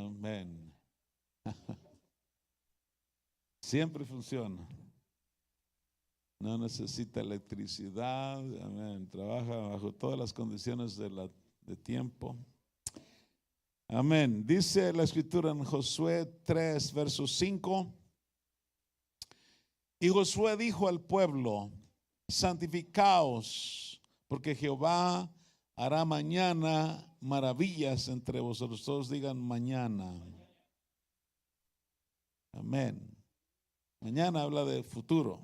Amén. Siempre funciona. No necesita electricidad. Amén. Trabaja bajo todas las condiciones de tiempo. Amén. Dice la escritura en Josué 3, verso 5. Y Josué dijo al pueblo: santificaos, porque Jehová hará mañana maravillas entre vosotros. Todos digan mañana. Amén. Mañana habla de futuro.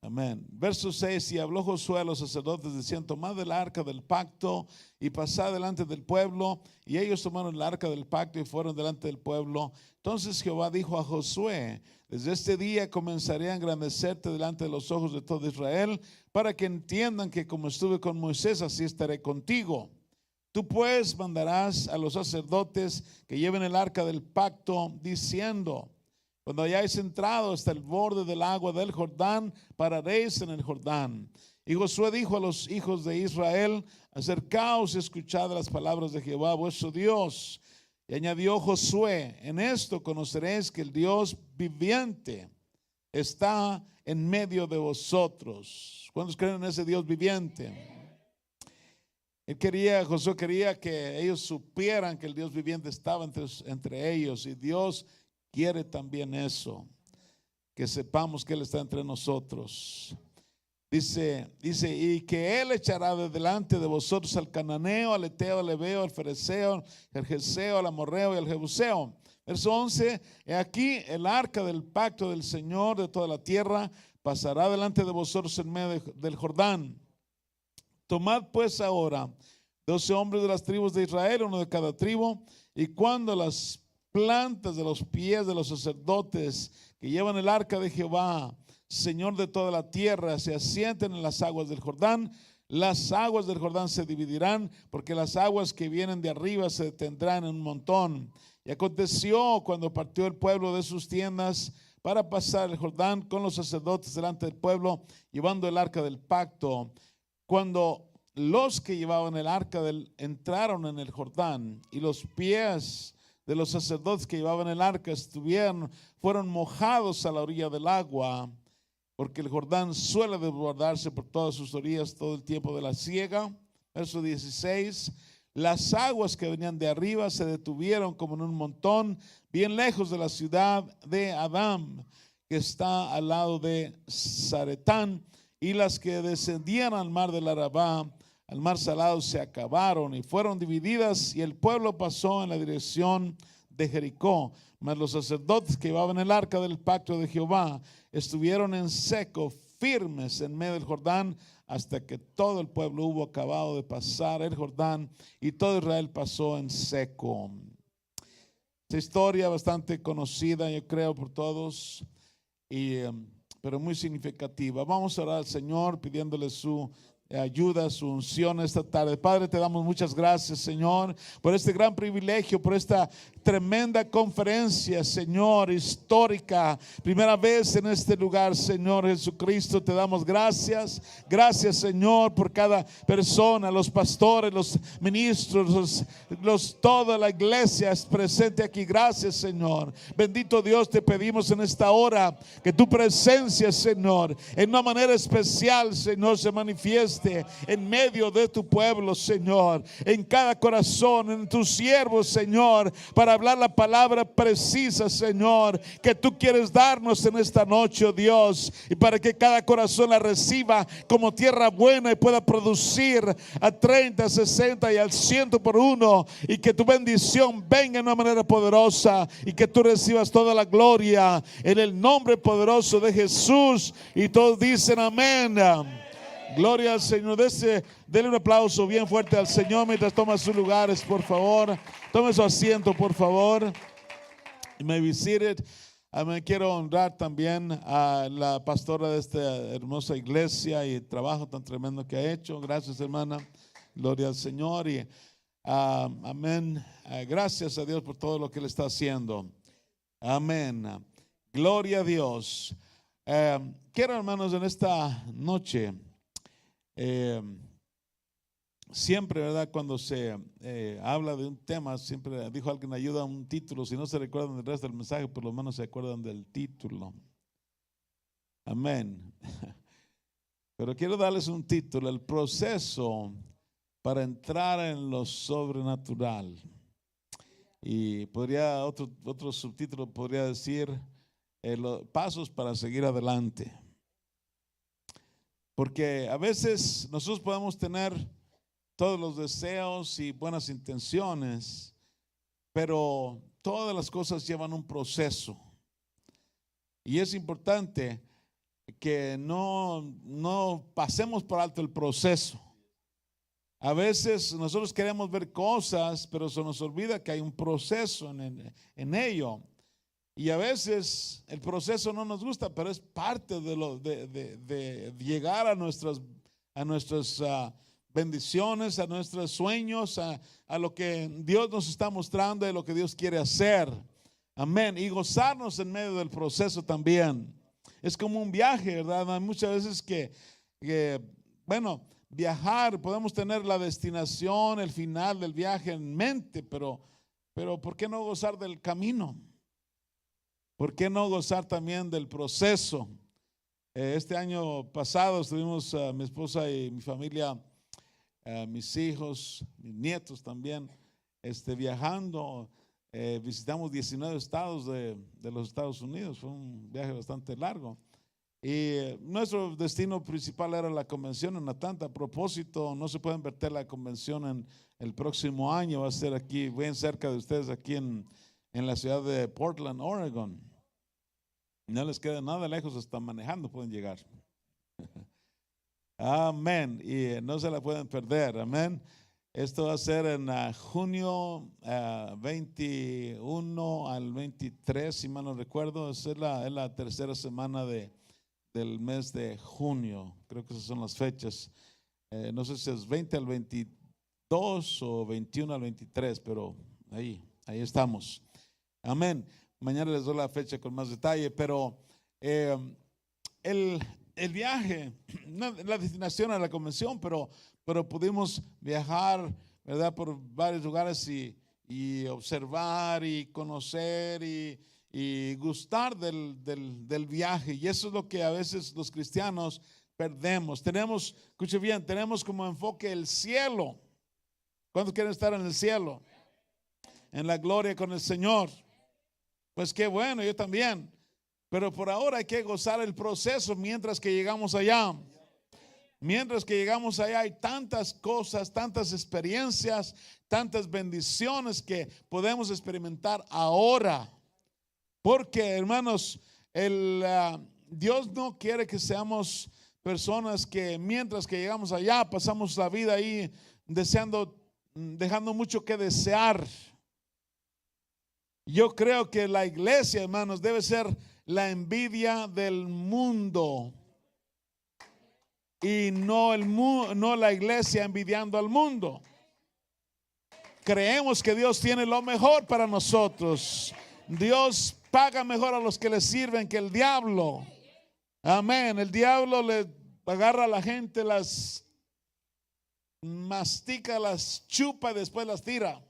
Amén. Verso 6. Y habló Josué a los sacerdotes diciendo: tomad el arca del pacto y pasad delante del pueblo. Y ellos tomaron el arca del pacto y fueron delante del pueblo. Entonces Jehová dijo a Josué: desde este día comenzaré a engrandecerte delante de los ojos de todo Israel, para que entiendan que como estuve con Moisés, así estaré contigo. Tú pues mandarás a los sacerdotes que lleven el arca del pacto, diciendo: cuando hayáis entrado hasta el borde del agua del Jordán, pararéis en el Jordán. Y Josué dijo a los hijos de Israel: acercaos y escuchad las palabras de Jehová vuestro Dios. Y añadió Josué: en esto conoceréis que el Dios viviente está en medio de vosotros. ¿Cuántos creen en ese Dios viviente? Josué quería que ellos supieran que el Dios viviente estaba entre ellos, y Dios quiere también eso, que sepamos que Él está entre nosotros. Dice, y que Él echará de delante de vosotros al cananeo, al eteo, al heveo, al fereceo, al gergeseo, al amorreo y al jebuseo. Verso 11, he aquí el arca del pacto del Señor de toda la tierra pasará delante de vosotros en medio del Jordán. Tomad pues ahora 12 hombres de las tribus de Israel, uno de cada tribu, y cuando las plantas de los pies de los sacerdotes que llevan el arca de Jehová, Señor de toda la tierra, se asienten en las aguas del Jordán, las aguas del Jordán se dividirán, porque las aguas que vienen de arriba se detendrán en un montón. Y aconteció cuando partió el pueblo de sus tiendas para pasar el Jordán con los sacerdotes delante del pueblo, llevando el arca del pacto, cuando los que llevaban el arca entraron en el Jordán, y los pies de los sacerdotes que llevaban el arca fueron mojados a la orilla del agua, porque el Jordán suele desbordarse por todas sus orillas todo el tiempo de la siega. Verso 16, las aguas que venían de arriba se detuvieron como en un montón, bien lejos de la ciudad de Adam, que está al lado de Zaretán, y las que descendían al mar del Arabá, al mar salado, se acabaron y fueron divididas, y el pueblo pasó en la dirección de Jericó. Mas los sacerdotes que llevaban el arca del pacto de Jehová estuvieron en seco, firmes en medio del Jordán, hasta que todo el pueblo hubo acabado de pasar el Jordán, y todo Israel pasó en seco. Esta historia bastante conocida, yo creo, por todos, pero muy significativa. Vamos a orar al Señor pidiéndole su ayuda, su unción esta tarde. Padre, te damos muchas gracias, Señor, por este gran privilegio, por esta tremenda conferencia, Señor, histórica, primera vez en este lugar, Señor Jesucristo. Te damos gracias. Gracias, Señor, por cada persona, los pastores, los ministros, toda la iglesia es presente aquí. Gracias, Señor. Bendito Dios, te pedimos en esta hora que tu presencia, Señor, en una manera especial, Señor, se manifieste en medio de tu pueblo, Señor, en cada corazón, en tus siervos, Señor, para hablar la palabra precisa, Señor, que tú quieres darnos en esta noche, oh Dios, y para que cada corazón la reciba como tierra buena y pueda producir a 30, 60 y al 100 por uno, y que tu bendición venga en una manera poderosa, y que tú recibas toda la gloria en el nombre poderoso de Jesús. Y todos dicen amén. Gloria al Señor. Denle un aplauso bien fuerte al Señor mientras toma sus lugares, por favor. Tome su asiento, por favor. You may be seated. Quiero honrar también a la pastora de esta hermosa iglesia y el trabajo tan tremendo que ha hecho. Gracias, hermana. Gloria al Señor. Y amén. Gracias a Dios por todo lo que Él está haciendo. Amén. Gloria a Dios. Quiero, hermanos, en esta noche siempre, ¿verdad? Cuando se habla de un tema, siempre dijo alguien, ayuda a un título. Si no se recuerdan del resto del mensaje, por lo menos se acuerdan del título. Amén. Pero quiero darles un título: el proceso para entrar en lo sobrenatural. Y podría, otro subtítulo podría decir, los pasos para seguir adelante. Porque a veces nosotros podemos tener todos los deseos y buenas intenciones, pero todas las cosas llevan un proceso. Y es importante que no pasemos por alto el proceso. A veces nosotros queremos ver cosas, pero se nos olvida que hay un proceso en ello. Y a veces el proceso no nos gusta, pero es parte de llegar a nuestras bendiciones, a nuestros sueños, a lo que Dios nos está mostrando y lo que Dios quiere hacer. Amén. Y gozarnos en medio del proceso también. Es como un viaje, ¿verdad? Hay muchas veces que viajar, podemos tener la destinación, el final del viaje en mente, pero ¿por qué no gozar del camino? ¿Por qué no gozar también del proceso? Este año pasado estuvimos, mi esposa y mi familia, mis hijos, mis nietos también, viajando. Visitamos 19 estados de los Estados Unidos. Fue un viaje bastante largo. Y nuestro destino principal era la convención en Atlanta. A propósito, no se puede invertir la convención en el próximo año. Va a ser aquí, bien cerca de ustedes, aquí en la ciudad de Portland, Oregon. No les queda nada lejos, hasta manejando pueden llegar. Amén. Y no se la pueden perder. Amén. Esto va a ser en junio 21 al 23, si mal no recuerdo. Es la tercera semana del mes de junio. Creo que esas son las fechas. No sé si es 20 al 22 o 21 al 23, pero ahí estamos. Amén. Mañana les doy la fecha con más detalle, pero el viaje, no la destinación a la convención, pero pudimos viajar, ¿verdad?, por varios lugares y observar y conocer y gustar del viaje. Y eso es lo que a veces los cristianos perdemos. Escuche bien, tenemos como enfoque el cielo. ¿Cuántos quieren estar en el cielo? En la gloria con el Señor. Pues qué bueno, yo también. Pero por ahora hay que gozar el proceso mientras que llegamos allá. Mientras que llegamos allá hay tantas cosas, tantas experiencias, tantas bendiciones que podemos experimentar ahora. Porque, hermanos, Dios no quiere que seamos personas que mientras que llegamos allá pasamos la vida ahí dejando mucho que desear. Yo creo que la iglesia, hermanos, debe ser la envidia del mundo y no la iglesia envidiando al mundo. Creemos que Dios tiene lo mejor para nosotros. Dios paga mejor a los que le sirven que el diablo. Amén. El diablo le agarra a la gente, las mastica, las chupa y después las tira.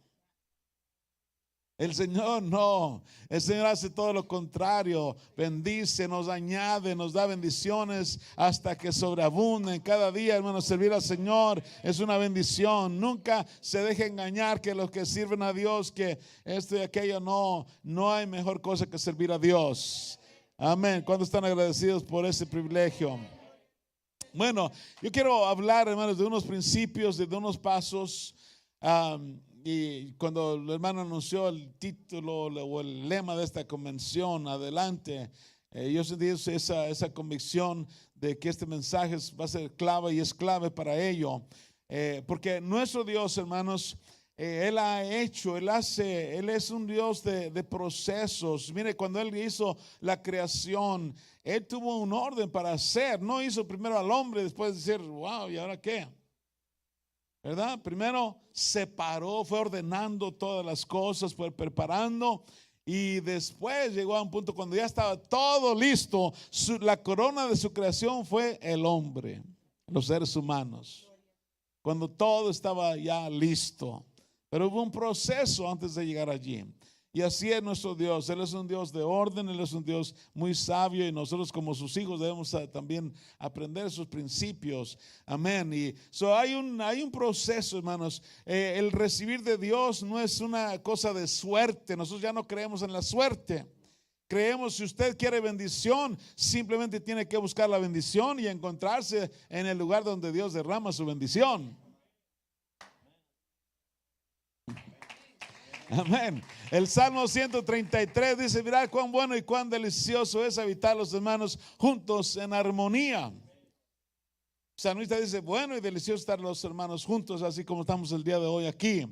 El Señor no, el Señor hace todo lo contrario, bendice, nos añade, nos da bendiciones hasta que sobreabunden. Cada día, hermanos, servir al Señor es una bendición. Nunca se deje engañar que los que sirven a Dios, que esto y aquello, no hay mejor cosa que servir a Dios. Amén. ¿Cuántos están agradecidos por ese privilegio? Bueno, yo quiero hablar, hermanos, de unos principios, de unos pasos. Y cuando el hermano anunció el título o el lema de esta convención, adelante, yo sentí esa convicción de que este mensaje va a ser clave y es clave para ello. Porque nuestro Dios, hermanos, Él es un Dios de procesos. Mire, cuando Él hizo la creación, Él tuvo un orden para hacer. No hizo primero al hombre, después decir, wow, ¿y ahora qué? ¿Verdad? Primero separó, fue ordenando todas las cosas, fue preparando, y después llegó a un punto cuando ya estaba todo listo. La corona de su creación fue el hombre, los seres humanos. cuando todo estaba ya listo. Pero hubo un proceso antes de llegar allí. Y así es nuestro Dios. Él es un Dios de orden, Él es un Dios muy sabio y nosotros como sus hijos debemos también aprender sus principios. Amén. Y hay un proceso, hermanos. El recibir de Dios no es una cosa de suerte. Nosotros ya no creemos en la suerte. Creemos, si usted quiere bendición, simplemente tiene que buscar la bendición y encontrarse en el lugar donde Dios derrama su bendición. Amén. El Salmo 133 dice: mirad cuán bueno y cuán delicioso es habitar los hermanos juntos en armonía. El salmista dice: bueno y delicioso estar los hermanos juntos, así como estamos el día de hoy aquí.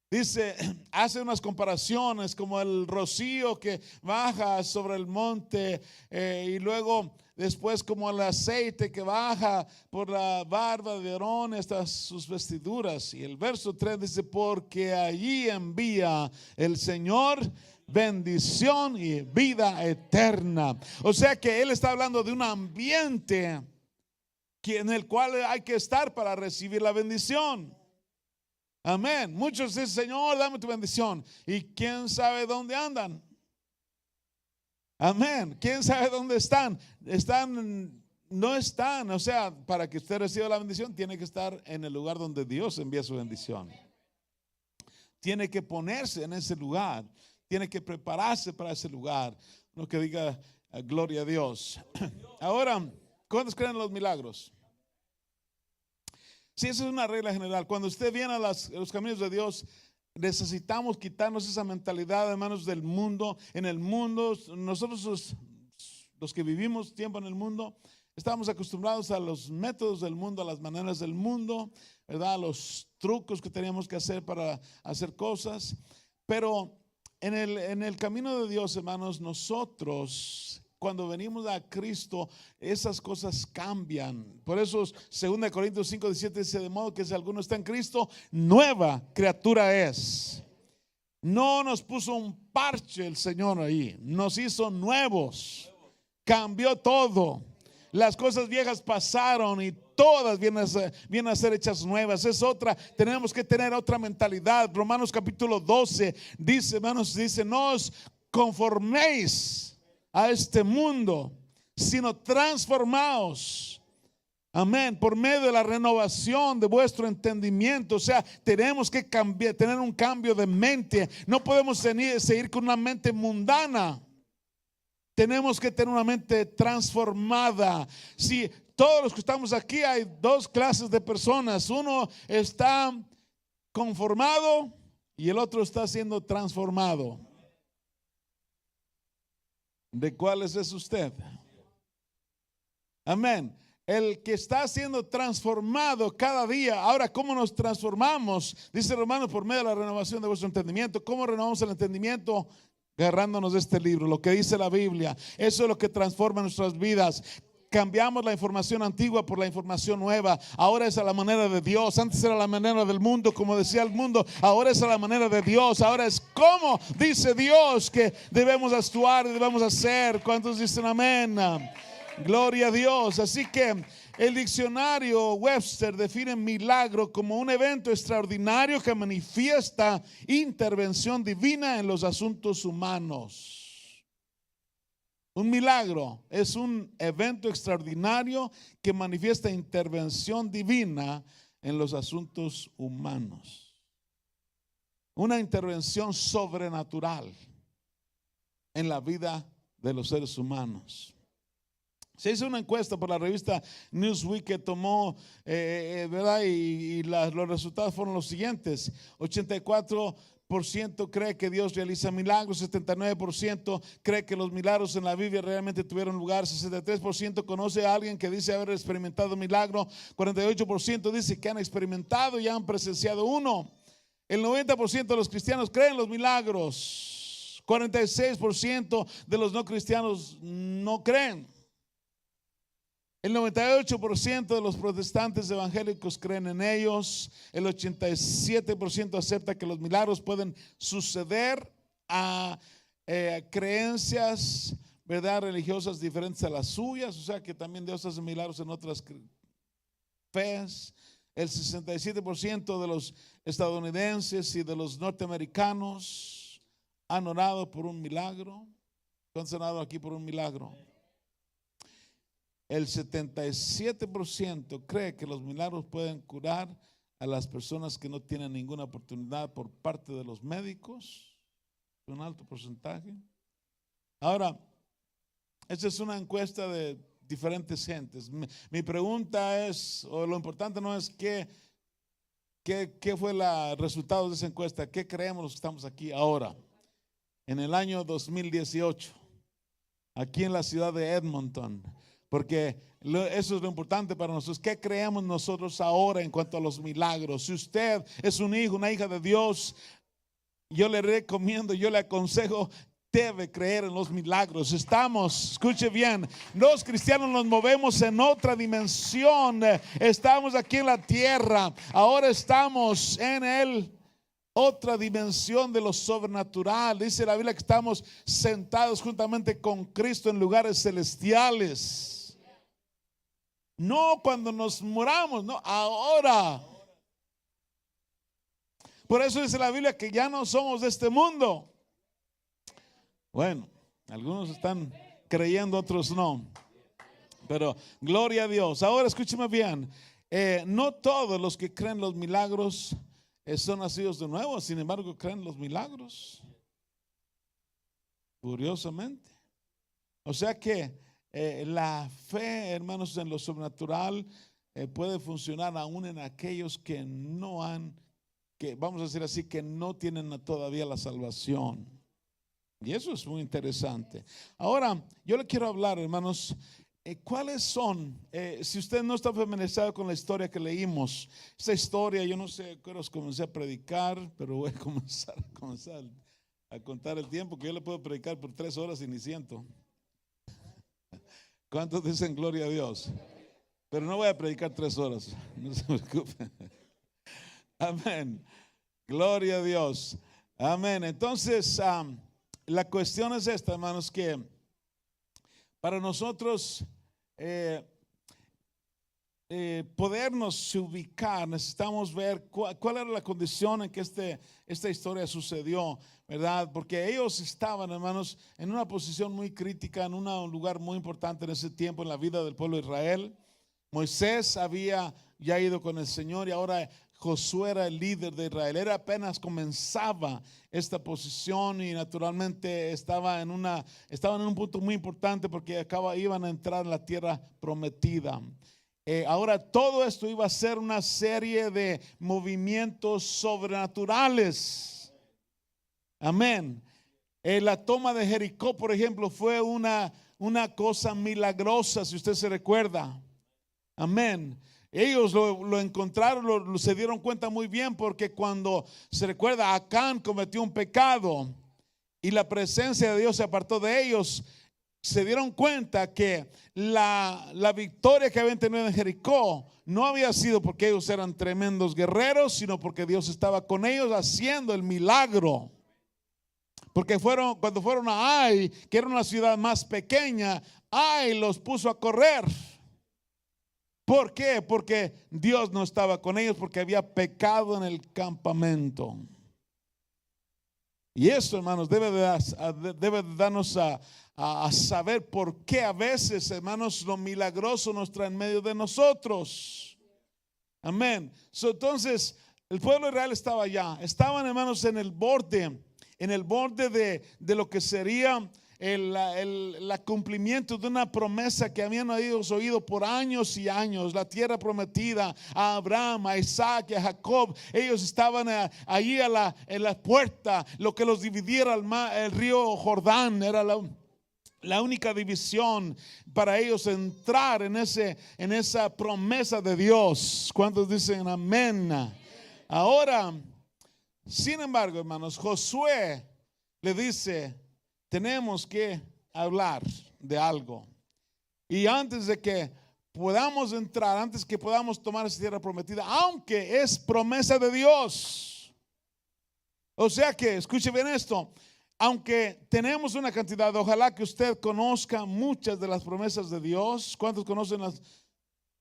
Dice, hace unas comparaciones como el rocío que baja sobre el monte y luego después como el aceite que baja por la barba de Aarón hasta sus vestiduras. Y el verso 3 dice: porque allí envía el Señor bendición y vida eterna. O sea que él está hablando de un ambiente en el cual hay que estar para recibir la bendición. Amén. Muchos dicen: Señor, dame tu bendición. ¿Y quién sabe dónde andan? Amén. ¿Quién sabe dónde están? No están. O sea, para que usted reciba la bendición, tiene que estar en el lugar donde Dios envía su bendición. Tiene que ponerse en ese lugar. Tiene que prepararse para ese lugar. Lo que diga gloria a Dios. Ahora, ¿cuántos creen en los milagros? Sí, esa es una regla general. Cuando usted viene a los caminos de Dios, necesitamos quitarnos esa mentalidad, hermanos, del mundo. En el mundo, nosotros los que vivimos tiempo en el mundo, estamos acostumbrados a los métodos del mundo, a las maneras del mundo, ¿verdad? A los trucos que teníamos que hacer para hacer cosas. Pero en el camino de Dios, hermanos, nosotros, cuando venimos a Cristo, esas cosas cambian. Por eso 2 Corintios 5:17 dice: de modo que si alguno está en Cristo, nueva criatura es. No nos puso un parche el Señor ahí, nos hizo nuevos, cambió todo. Las cosas viejas pasaron y todas vienen a ser hechas nuevas. Es otra, tenemos que tener otra mentalidad. Romanos capítulo 12 dice, hermanos, dice: no os conforméis a este mundo, sino transformaos, amén, por medio de la renovación de vuestro entendimiento. O sea, tenemos que cambiar, tener un cambio de mente. No podemos seguir con una mente mundana. Tenemos que tener una mente transformada. Si todos los que estamos aquí, hay dos clases de personas. Uno está conformado y el otro está siendo transformado. ¿De cuáles es usted? Amén. El que está siendo transformado cada día. Ahora, ¿cómo nos transformamos? Dice Romanos: por medio de la renovación de vuestro entendimiento. ¿Cómo renovamos el entendimiento? Agarrándonos de este libro, lo que dice la Biblia. Eso es lo que transforma nuestras vidas. Cambiamos la información antigua por la información nueva. Ahora es a la manera de Dios. Antes era la manera del mundo, como decía el mundo. Ahora es a la manera de Dios. Ahora es como dice Dios que debemos actuar y debemos hacer. ¿Cuántos dicen amén? Gloria a Dios. Así que el diccionario Webster define milagro como un evento extraordinario que manifiesta intervención divina en los asuntos humanos. Un milagro es un evento extraordinario que manifiesta intervención divina en los asuntos humanos. Una intervención sobrenatural en la vida de los seres humanos. Se hizo una encuesta por la revista Newsweek que tomó, ¿verdad? Y los resultados fueron los siguientes: 84% cree que Dios realiza milagros, 79% cree que los milagros en la Biblia realmente tuvieron lugar, 63% conoce a alguien que dice haber experimentado milagro, 48% dice que han experimentado y han presenciado uno. El 90% de los cristianos creen los milagros, 46% de los no cristianos no creen. El 98% de los protestantes evangélicos creen en ellos. El 87% acepta que los milagros pueden suceder a creencias, ¿verdad?, religiosas diferentes a las suyas. O sea que también Dios hace milagros en otras fees. el 67% de los estadounidenses y de los norteamericanos han orado por un milagro. ¿Cuántos han orado aquí por un milagro? El 77% cree que los milagros pueden curar a las personas que no tienen ninguna oportunidad por parte de los médicos. Un alto porcentaje. Ahora, esta es una encuesta de diferentes gentes. Mi pregunta es, o lo importante no es qué fue el resultado de esa encuesta, qué creemos los que estamos aquí ahora, en el año 2018, aquí en la ciudad de Edmonton. Porque eso es lo importante para nosotros. ¿Qué creemos nosotros ahora en cuanto a los milagros? Si usted es un hijo, una hija de Dios, yo le recomiendo, yo le aconsejo, debe creer en los milagros. Estamos, escuche bien, los cristianos nos movemos en otra dimensión. Estamos aquí en la tierra, ahora estamos en otra dimensión de lo sobrenatural. Dice la Biblia que estamos sentados juntamente con Cristo en lugares celestiales. No cuando nos muramos, no, ahora. Por eso dice la Biblia que ya no somos de este mundo. Bueno, algunos están creyendo, otros no. Pero gloria a Dios. Ahora escúcheme bien. No todos los que creen los milagros son nacidos de nuevo. Sin embargo, creen los milagros. Curiosamente. O sea que la fe, hermanos, en lo sobrenatural puede funcionar aún en aquellos que no que vamos a decir así, que no tienen todavía la salvación. Y eso es muy interesante. Ahora, yo le quiero hablar, hermanos, ¿cuáles son? Si usted no está familiarizado con la historia que leímos, esta historia, yo no sé, creo que comencé a predicar, pero voy a comenzar a contar el tiempo, que yo le puedo predicar por 3 horas y ni siento. ¿Cuántos dicen gloria a Dios? Pero no voy a predicar 3 horas, no se preocupen. Amén. Gloria a Dios. Amén. Entonces, la cuestión es esta, hermanos, que para nosotros podernos ubicar, necesitamos ver cuál era la condición en que esta historia sucedió, ¿verdad? Porque ellos estaban, hermanos, en una posición muy crítica, en un lugar muy importante en ese tiempo en la vida del pueblo de Israel. Moisés había ya ido con el Señor y ahora Josué era el líder de Israel. Era apenas comenzaba esta posición y naturalmente estaban en un punto muy importante porque iban a entrar en la tierra prometida. Ahora todo esto iba a ser una serie de movimientos sobrenaturales. Amén. La toma de Jericó, por ejemplo, fue una cosa milagrosa, si usted se recuerda. Amén. Ellos lo encontraron, se dieron cuenta muy bien, porque cuando se recuerda, Acán cometió un pecado y la presencia de Dios se apartó de ellos. Se dieron cuenta que la victoria que habían tenido en Jericó no había sido porque ellos eran tremendos guerreros, sino porque Dios estaba con ellos haciendo el milagro. Porque cuando fueron a Ai, que era una ciudad más pequeña, Ai los puso a correr. ¿Por qué? Porque Dios no estaba con ellos, porque había pecado en el campamento. Y esto, hermanos, debe de darnos a saber por qué a veces, hermanos, lo milagroso nos trae en medio de nosotros. Amén. Entonces, el pueblo de Israel estaba allá. Estaban, hermanos, en el borde de lo que sería el cumplimiento de una promesa que habían oído por años y años, la tierra prometida a Abraham, a Isaac y a Jacob. Ellos estaban allí en la puerta, lo que los dividiera el río Jordán era la única división para ellos entrar en esa promesa de Dios. ¿Cuántos dicen amén? Ahora, sin embargo, hermanos, Josué le dice: tenemos que hablar de algo. Y antes de que podamos entrar, antes que podamos tomar esa tierra prometida, aunque es promesa de Dios. O sea que, escuche bien esto, aunque tenemos una cantidad, ojalá que usted conozca muchas de las promesas de Dios. ¿Cuántos conocen las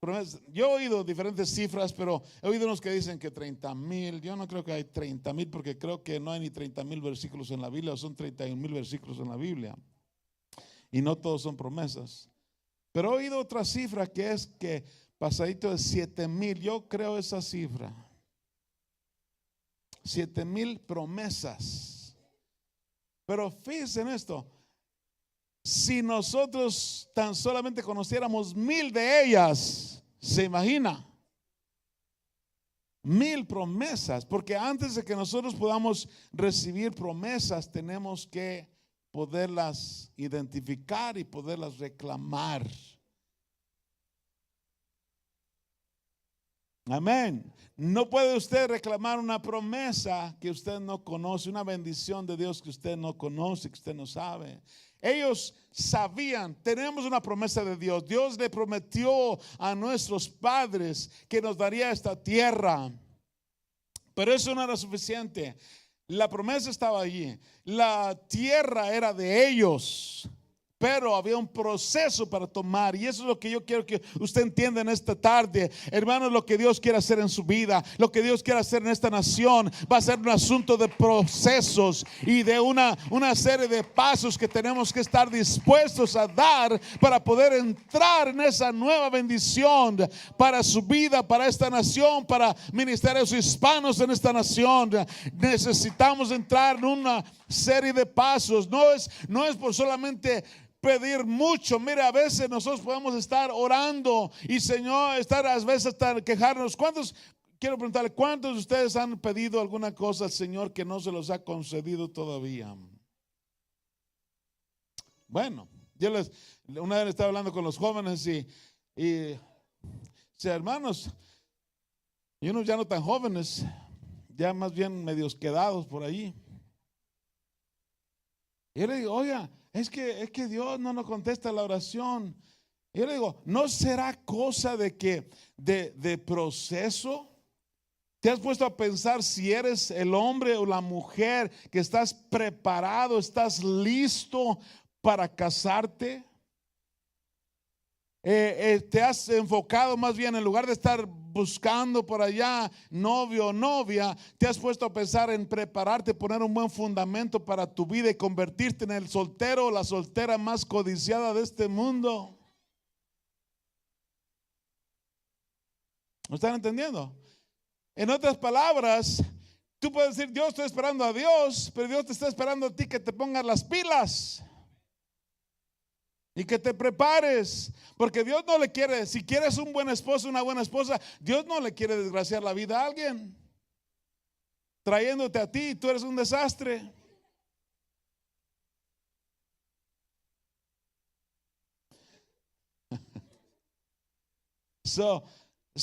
promesas. Yo he oído diferentes cifras, pero he oído unos que dicen que 30,000. Yo no creo que hay 30,000, porque creo que no hay ni 30,000 versículos en la Biblia, o son 31,000 versículos en la Biblia. Y no todos son promesas. Pero he oído otra cifra que es que pasadito de 7,000. Yo creo esa cifra. 7,000 promesas. Pero fíjense en esto. Si nosotros tan solamente conociéramos 1,000 de ellas, ¿se imagina? 1,000 promesas. Porque antes de que nosotros podamos recibir promesas, tenemos que poderlas identificar y poderlas reclamar. Amén. No puede usted reclamar una promesa que usted no conoce, una bendición de Dios que usted no conoce, que usted no sabe. Ellos sabían, tenemos una promesa de Dios. Dios le prometió a nuestros padres que nos daría esta tierra. Pero eso no era suficiente. La promesa estaba allí. La tierra era de ellos. Pero había un proceso para tomar, y eso es lo que yo quiero que usted entienda en esta tarde. Hermanos, lo que Dios quiere hacer en su vida, lo que Dios quiere hacer en esta nación, va a ser un asunto de procesos y de una serie de pasos que tenemos que estar dispuestos a dar para poder entrar en esa nueva bendición para su vida, para esta nación, para ministerios hispanos en esta nación. Necesitamos entrar en una serie de pasos. No es por solamente pedir mucho. Mire, a veces nosotros podemos estar orando y Señor, estar a veces hasta quejarnos. Quiero preguntarle, ¿cuántos de ustedes han pedido alguna cosa al Señor que no se los ha concedido todavía? Bueno, una vez estaba hablando con los jóvenes y hermanos, y unos ya no tan jóvenes, ya más bien medios quedados por allí. Y yo le digo, oiga, es que Dios no nos contesta la oración. Y yo le digo, ¿no será cosa de proceso? ¿Te has puesto a pensar si eres el hombre o la mujer que estás preparado, estás listo para casarte? Te has enfocado más bien, en lugar de estar buscando por allá novio o novia, te has puesto a pensar en prepararte, poner un buen fundamento para tu vida y convertirte en el soltero o la soltera más codiciada de este mundo. ¿Me están entendiendo? En otras palabras, tú puedes decir, yo estoy esperando a Dios, pero Dios te está esperando a ti que te pongas las pilas y que te prepares, porque Dios no le quiere, si quieres un buen esposo, una buena esposa, Dios no le quiere desgraciar la vida a alguien trayéndote a ti, tú eres un desastre.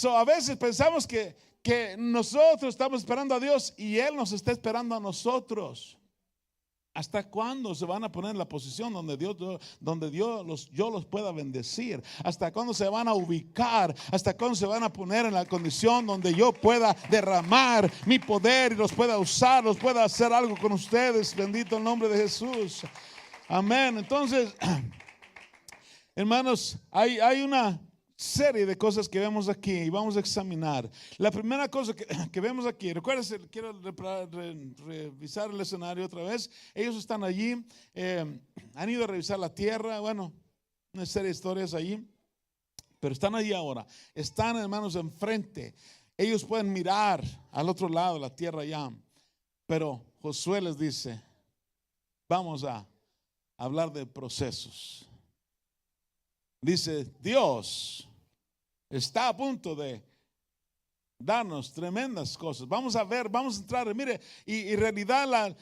A veces pensamos que nosotros estamos esperando a Dios y Él nos está esperando a nosotros. ¿Hasta cuándo se van a poner en la posición donde yo los pueda bendecir? ¿Hasta cuándo se van a ubicar? ¿Hasta cuándo se van a poner en la condición donde yo pueda derramar mi poder y los pueda usar, los pueda hacer algo con ustedes? Bendito el nombre de Jesús. Amén. Entonces, hermanos, hay una serie de cosas que vemos aquí y vamos a examinar. La primera cosa que vemos aquí, recuérdense, quiero revisar el escenario otra vez. Ellos están allí, han ido a revisar la tierra, bueno, una serie de historias allí, pero están allí ahora, están, hermanos, enfrente. Ellos pueden mirar al otro lado, la tierra allá, pero Josué les dice, vamos a hablar de procesos. Dice, Dios está a punto de darnos tremendas cosas. Vamos a ver, vamos a entrar. Mire, y en realidad,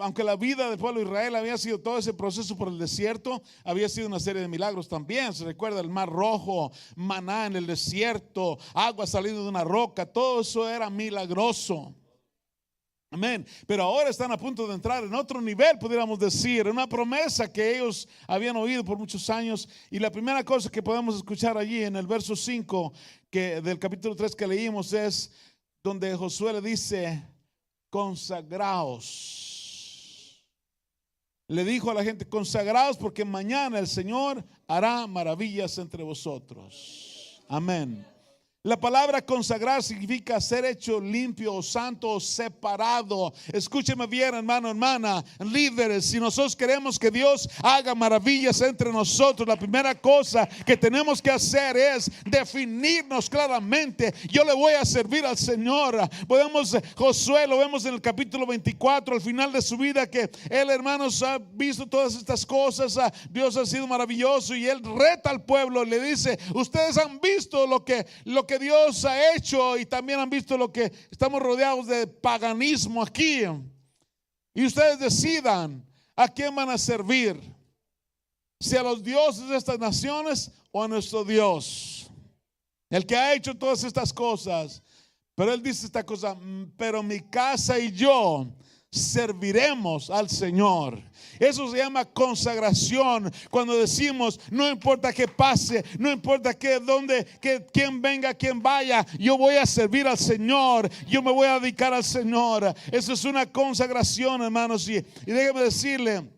aunque la vida del pueblo de Israel había sido todo ese proceso por el desierto, había sido una serie de milagros también. Se recuerda el mar rojo, maná en el desierto, agua saliendo de una roca, todo eso era milagroso. Amén. Pero ahora están a punto de entrar en otro nivel, pudiéramos decir, una promesa que ellos habían oído por muchos años. Y la primera cosa que podemos escuchar allí en el verso 5 del capítulo 3 que leímos es donde Josué le dice, consagraos. Le dijo a la gente, consagraos porque mañana el Señor hará maravillas entre vosotros. Amén. La palabra consagrar significa ser hecho limpio o santo o separado. Escúcheme bien, hermano, hermana, líderes. Si nosotros queremos que Dios haga maravillas entre nosotros, la primera cosa que tenemos que hacer es definirnos claramente. Yo le voy a servir al Señor. Josué lo vemos en el capítulo 24, al final de su vida, que él, hermanos, ha visto todas estas cosas. Dios ha sido maravilloso y él reta al pueblo y le dice: ustedes han visto lo que Dios ha hecho, y también han visto lo que estamos rodeados de paganismo aquí, y ustedes decidan a quién van a servir, si a los dioses de estas naciones o a nuestro Dios, el que ha hecho todas estas cosas. Pero él dice esta cosa: pero mi casa y yo serviremos al Señor. Eso se llama consagración. Cuando decimos: no importa qué pase, no importa quién venga, quién vaya, yo voy a servir al Señor, yo me voy a dedicar al Señor. Eso es una consagración, hermanos. Y déjeme decirle,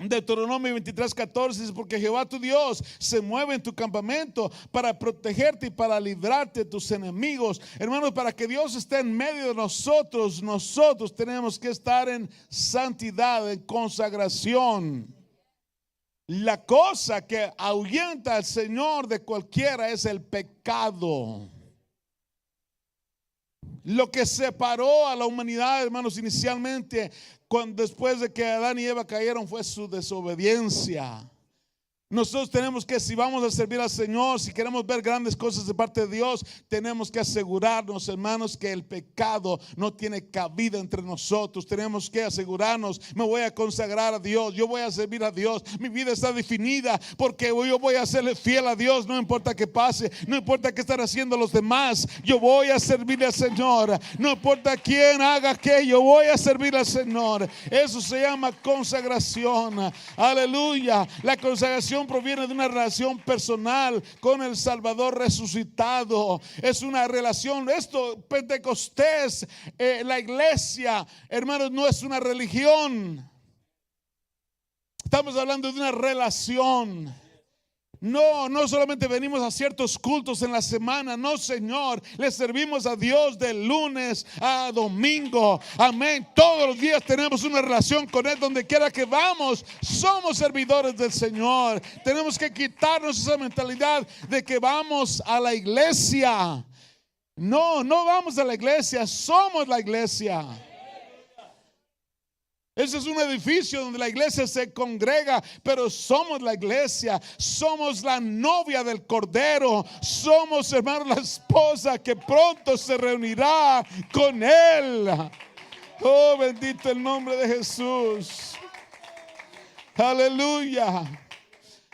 Deuteronomio 23:14 dice: porque Jehová tu Dios se mueve en tu campamento para protegerte y para librarte de tus enemigos. Hermanos, para que Dios esté en medio de nosotros, nosotros tenemos que estar en santidad, en consagración. La cosa que ahuyenta al Señor de cualquiera es el pecado. Lo que separó a la humanidad, hermanos, inicialmente, después de que Adán y Eva cayeron, fue su desobediencia. Nosotros tenemos que, si vamos a servir al Señor, si queremos ver grandes cosas de parte de Dios, tenemos que asegurarnos, hermanos, que el pecado no tiene cabida entre nosotros. Tenemos que asegurarnos: me voy a consagrar a Dios, yo voy a servir a Dios, mi vida está definida porque yo voy a serle fiel a Dios, no importa qué pase, no importa qué están haciendo los demás, yo voy a servirle al Señor, no importa quién haga qué, yo voy a servir al Señor. Eso se llama consagración. Aleluya. La consagración proviene de una relación personal con el Salvador resucitado. Es una relación. Esto, Pentecostés, la iglesia, hermanos, no es una religión. Estamos hablando de una relación. No solamente venimos a ciertos cultos en la semana. No, Señor, le servimos a Dios de lunes a domingo. Amén. Todos los días tenemos una relación con Él. Donde quiera que vamos, somos servidores del Señor. Tenemos que quitarnos esa mentalidad de que vamos a la iglesia. No vamos a la iglesia, somos la iglesia. Ese es un edificio donde la iglesia se congrega, pero somos la iglesia, somos la novia del Cordero, somos, hermanos, la esposa que pronto se reunirá con Él. Oh, bendito el nombre de Jesús. Aleluya.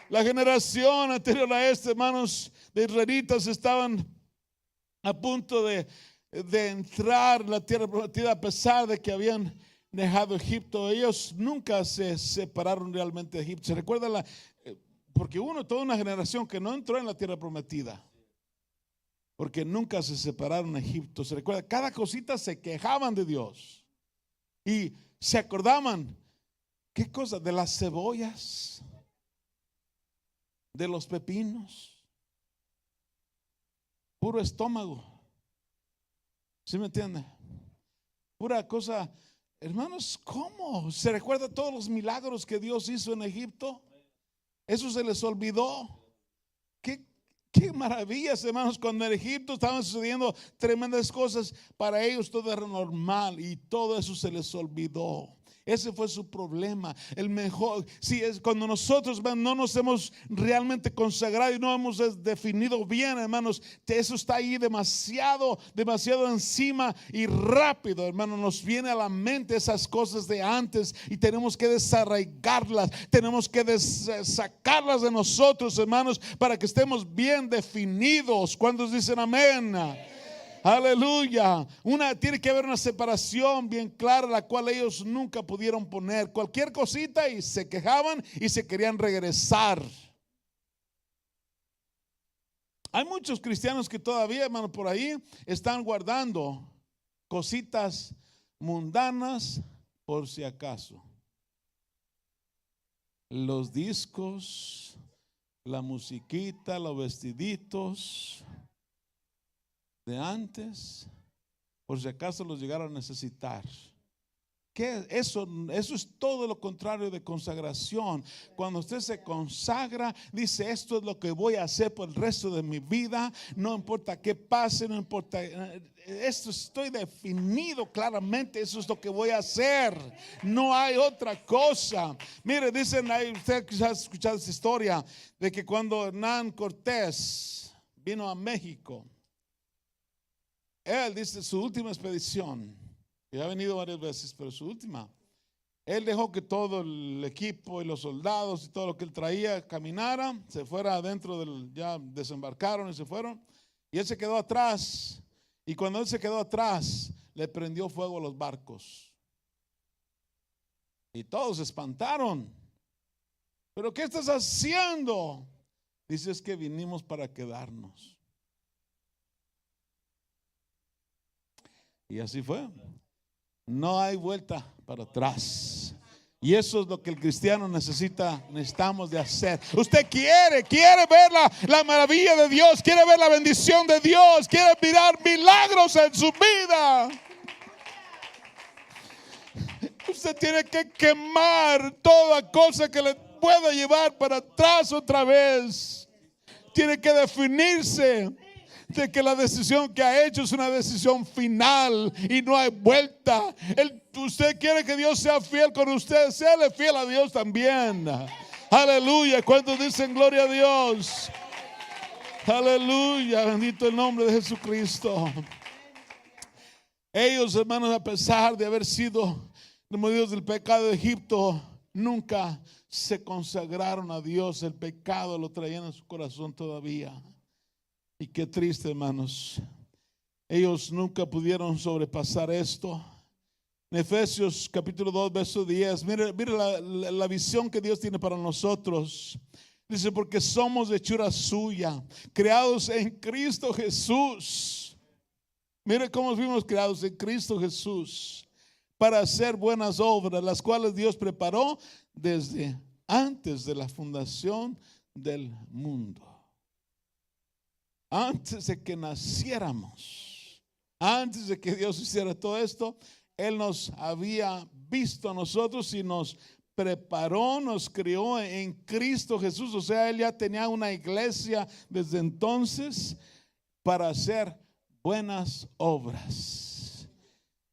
La generación anterior a esta, hermanos, de israelitas estaban a punto de entrar en la tierra prometida, a pesar de que habían dejado Egipto. Ellos nunca se separaron realmente de Egipto. Se recuerda porque hubo toda una generación que no entró en la tierra prometida, porque nunca se separaron de Egipto. Se recuerda, cada cosita se quejaban de Dios y se acordaban, ¿qué cosa? De las cebollas, de los pepinos, puro estómago. ¿Sí me entiende? Pura cosa. Hermanos, ¿cómo? ¿Se recuerda todos los milagros que Dios hizo en Egipto? Eso se les olvidó. Qué maravillas, hermanos, cuando en Egipto estaban sucediendo tremendas cosas. Para ellos todo era normal y todo eso se les olvidó. Ese fue su problema. El mejor, sí, es cuando nosotros no nos hemos realmente consagrado y no hemos definido bien, hermanos, eso está ahí demasiado encima, y rápido, hermanos, nos viene a la mente esas cosas de antes y tenemos que desarraigarlas, tenemos que sacarlas de nosotros, hermanos, para que estemos bien definidos. ¿Cuántos dicen amén? Aleluya. Tiene que haber una separación bien clara, la cual ellos nunca pudieron poner. Cualquier cosita y se quejaban y se querían regresar. Hay muchos cristianos que todavía, hermano, por ahí están guardando cositas mundanas por si acaso. Los discos, la musiquita, los vestiditos de antes, por si acaso los llegaron a necesitar. ¿Qué? Eso es todo lo contrario de consagración. Cuando usted se consagra, dice: esto es lo que voy a hacer por el resto de mi vida. No importa qué pase, no importa. Esto estoy definido claramente. Eso es lo que voy a hacer. No hay otra cosa. Mire, dicen ahí, usted quizás ha escuchado esa historia de que cuando Hernán Cortés vino a México, él dice su última expedición. Ya ha venido varias veces, pero su última, él dejó que todo el equipo y los soldados y todo lo que él traía caminara, se fuera adentro ya desembarcaron y se fueron, y él se quedó atrás. Y cuando él se quedó atrás, le prendió fuego a los barcos. Y todos se espantaron. ¿Pero qué estás haciendo? Dice: es que vinimos para quedarnos. Y así fue. No hay vuelta para atrás. Y eso es lo que el cristiano necesitamos de hacer. Usted quiere ver la maravilla de Dios, quiere ver la bendición de Dios, quiere mirar milagros en su vida. Usted tiene que quemar toda cosa que le pueda llevar para atrás otra vez. Tiene que definirse de que la decisión que ha hecho es una decisión final y no hay vuelta. Usted quiere que Dios sea fiel con usted, séale fiel a Dios también. Aleluya. ¿Cuántos dicen gloria a Dios? Aleluya, bendito el nombre de Jesucristo. Ellos, hermanos, a pesar de haber sido removidos del pecado de Egipto, nunca se consagraron a Dios. El pecado lo traían en su corazón todavía. Y qué triste, hermanos. Ellos nunca pudieron sobrepasar esto. En Efesios capítulo 2, verso 10, mire la visión que Dios tiene para nosotros. Dice: porque somos hechura suya, creados en Cristo Jesús. Mire cómo fuimos creados en Cristo Jesús para hacer buenas obras, las cuales Dios preparó desde antes de la fundación del mundo. Antes de que naciéramos, antes de que Dios hiciera todo esto, Él nos había visto a nosotros y nos preparó, nos crió en Cristo Jesús. O sea, Él ya tenía una iglesia desde entonces para hacer buenas obras.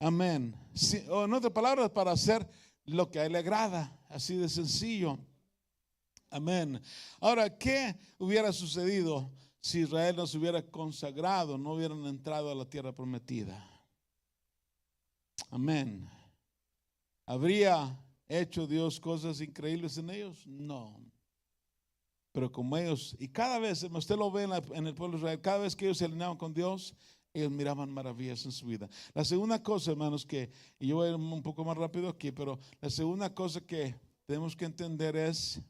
Amén. Sí, o en otras palabras, para hacer lo que a Él le agrada, así de sencillo. Amén. Ahora, ¿qué hubiera sucedido si Israel no se hubiera consagrado, no hubieran entrado a la tierra prometida? Amén. ¿Habría hecho Dios cosas increíbles en ellos? No. Pero como ellos, y cada vez, usted lo ve en el pueblo de Israel, cada vez que ellos se alineaban con Dios, ellos miraban maravillas en su vida. La segunda cosa, hermanos, y yo voy a ir un poco más rápido aquí, pero la segunda cosa que tenemos que entender es: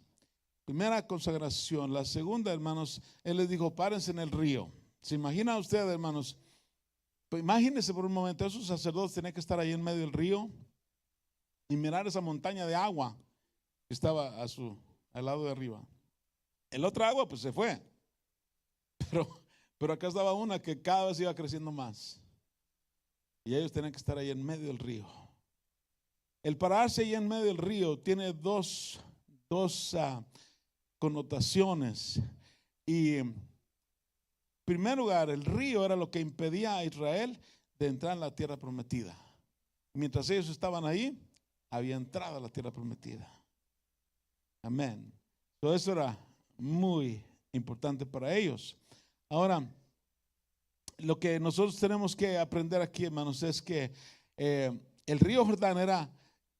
primera, consagración. La segunda, hermanos, Él les dijo: párense en el río. ¿Se imagina usted, hermanos? Pues imagínense por un momento, esos sacerdotes tenían que estar ahí en medio del río y mirar esa montaña de agua que estaba al lado de arriba. El otro agua pues se fue, pero acá estaba una que cada vez iba creciendo más. Y ellos tenían que estar ahí en medio del río. El pararse ahí en medio del río tiene dos connotaciones. Y en primer lugar, el río era lo que impedía a Israel de entrar en la tierra prometida. Mientras ellos estaban ahí, había entrado a la tierra prometida. Amén. Todo eso era muy importante para ellos. Ahora, lo que nosotros tenemos que aprender aquí, hermanos, es que el río Jordán era,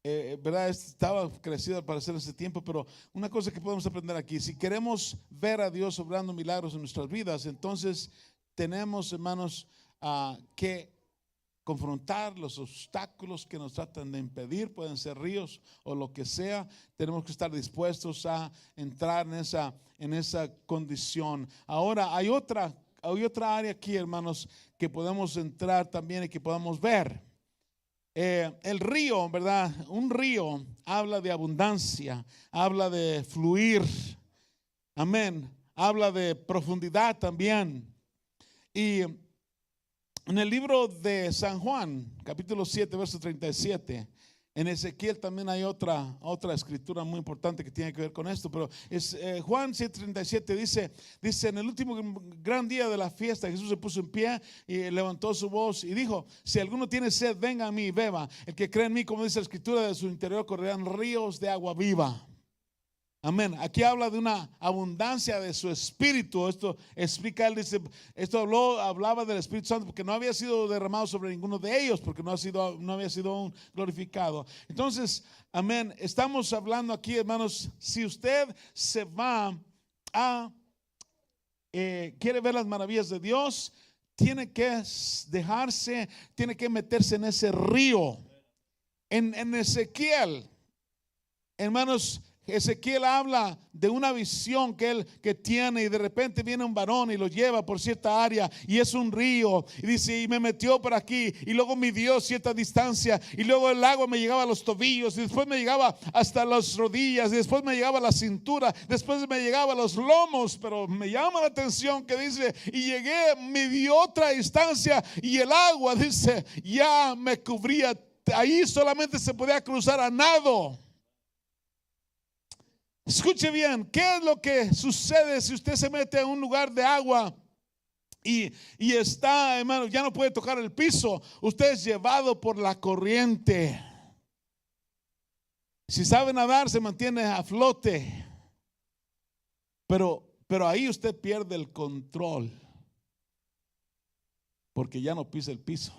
¿verdad? Estaba crecido al parecer en ese tiempo, pero una cosa que podemos aprender aquí: si queremos ver a Dios obrando milagros en nuestras vidas, entonces tenemos, hermanos, que confrontar los obstáculos que nos tratan de impedir. Pueden ser ríos o lo que sea. Tenemos que estar dispuestos a entrar en esa condición. Ahora hay otra área aquí, hermanos, que podemos entrar también y que podamos ver. El río, ¿verdad? Un río habla de abundancia, habla de fluir. Amén. habla de profundidad también. Y en el libro de San Juan, capítulo 7, verso 37, en Ezequiel también hay otra escritura muy importante que tiene que ver con esto, pero es Juan 7:37 dice, en el último gran día de la fiesta, Jesús se puso en pie y levantó su voz y dijo: si alguno tiene sed, venga a mí y beba. El que cree en mí, como dice la escritura, de su interior correrán ríos de agua viva. Amén. Aquí habla de una abundancia de su espíritu. Esto explica, él dice, esto hablaba del Espíritu Santo porque no había sido derramado sobre ninguno de ellos, porque no había sido aún glorificado. Entonces, amén, estamos hablando aquí, hermanos, si usted se va a quiere ver las maravillas de Dios, tiene que tiene que meterse en ese río. En Ezequiel, hermanos, Ezequiel habla de una visión que tiene, y de repente viene un varón y lo lleva por cierta área y es un río, y dice, y me metió por aquí y luego midió cierta distancia y luego el agua me llegaba a los tobillos y después me llegaba hasta las rodillas y después me llegaba a la cintura, después me llegaba a los lomos. Pero me llama la atención que dice, y llegué, midió otra distancia y el agua, dice, ya me cubría. Ahí solamente se podía cruzar a nado. Escuche bien, ¿qué es lo que sucede si usted se mete a un lugar de agua y está, hermano, ya no puede tocar el piso? Usted es llevado por la corriente. Si sabe nadar, se mantiene a flote, pero ahí usted pierde el control porque ya no pisa el piso.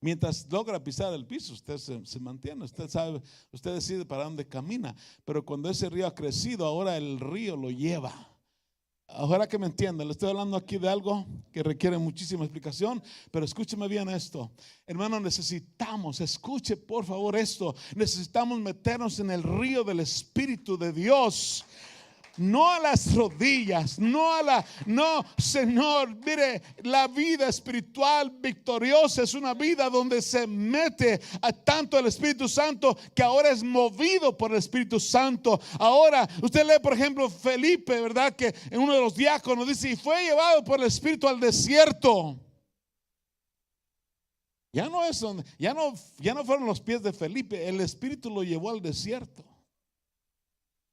Mientras logra pisar el piso, usted se mantiene, usted sabe, usted decide para dónde camina. Pero cuando ese río ha crecido, ahora el río lo lleva. Ojalá que me entiendan, le estoy hablando aquí de algo que requiere muchísima explicación, pero escúcheme bien esto. Hermano, necesitamos, escuche por favor esto, necesitamos meternos en el río del Espíritu de Dios. No a las rodillas, no, Señor, mire, la vida espiritual victoriosa es una vida donde se mete a tanto el Espíritu Santo que ahora es movido por el Espíritu Santo. Ahora, usted lee por ejemplo Felipe, ¿verdad? Que en uno de los diáconos dice, y fue llevado por el Espíritu al desierto. Ya no fueron los pies de Felipe, el Espíritu lo llevó al desierto.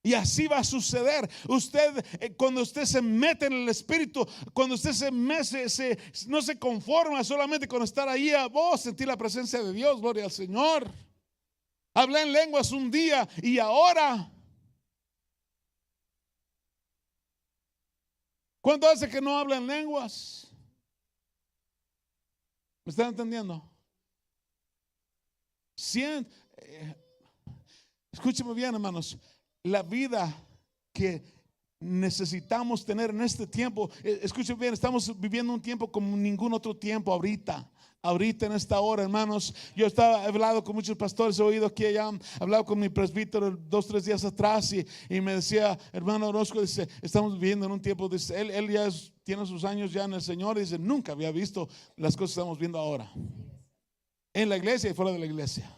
Y así va a suceder. Usted, cuando usted se mete en el Espíritu, cuando usted no se conforma solamente con estar ahí a vos, sentir la presencia de Dios, gloria al Señor. Hablé en lenguas un día y ahora. ¿Cuánto hace que no habla en lenguas? ¿Me están entendiendo? Escúcheme bien, hermanos. La vida que necesitamos tener en este tiempo, escuchen bien, estamos viviendo un tiempo como ningún otro tiempo ahorita en esta hora, hermanos. Yo he hablado con muchos pastores, he oído aquí allá, he hablado con mi presbítero 2-3 días atrás y me decía, hermano Orozco, dice, estamos viviendo en un tiempo, dice, él ya tiene sus años ya en el Señor, y dice, nunca había visto las cosas que estamos viendo ahora en la iglesia y fuera de la iglesia.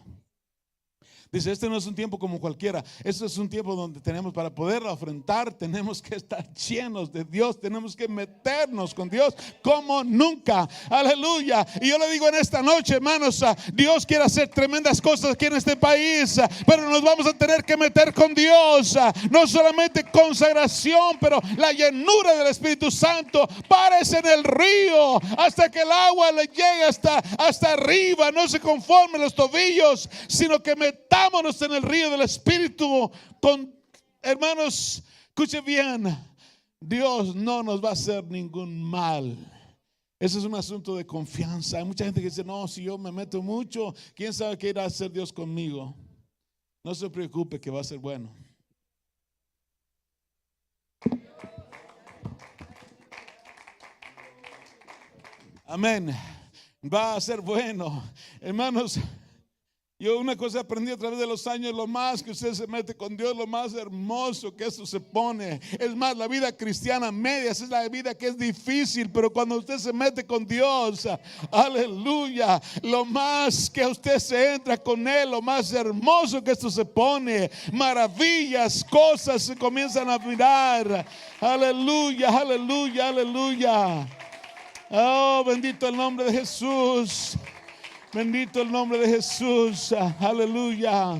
Dice, este no es un tiempo como cualquiera. Este es un tiempo donde tenemos, para poderlo afrontar, tenemos que estar llenos de Dios. Tenemos que meternos con Dios como nunca. Aleluya. Y yo le digo en esta noche, hermanos, Dios quiere hacer tremendas cosas aquí en este país, pero nos vamos a tener que meter con Dios. No solamente consagración, pero la llenura del Espíritu Santo. Párese en el río hasta que el agua le llegue hasta arriba. No se conforme los tobillos, sino que metámonos en el río del Espíritu. Hermanos, escuche bien, Dios no nos va a hacer ningún mal. Ese es un asunto de confianza. Hay mucha gente que dice, no, si yo me meto mucho, quién sabe qué irá a hacer Dios conmigo. No se preocupe, que va a ser bueno. Amén. Va a ser bueno, hermanos. Yo una cosa aprendí a través de los años: lo más que usted se mete con Dios, lo más hermoso que eso se pone. Es más, la vida cristiana media es la vida que es difícil, pero cuando usted se mete con Dios, aleluya, lo más que usted se entra con Él, lo más hermoso que esto se pone. Maravillas, cosas se comienzan a mirar. Aleluya, aleluya, aleluya. Oh, bendito el nombre de Jesús. Bendito el nombre de Jesús. Aleluya.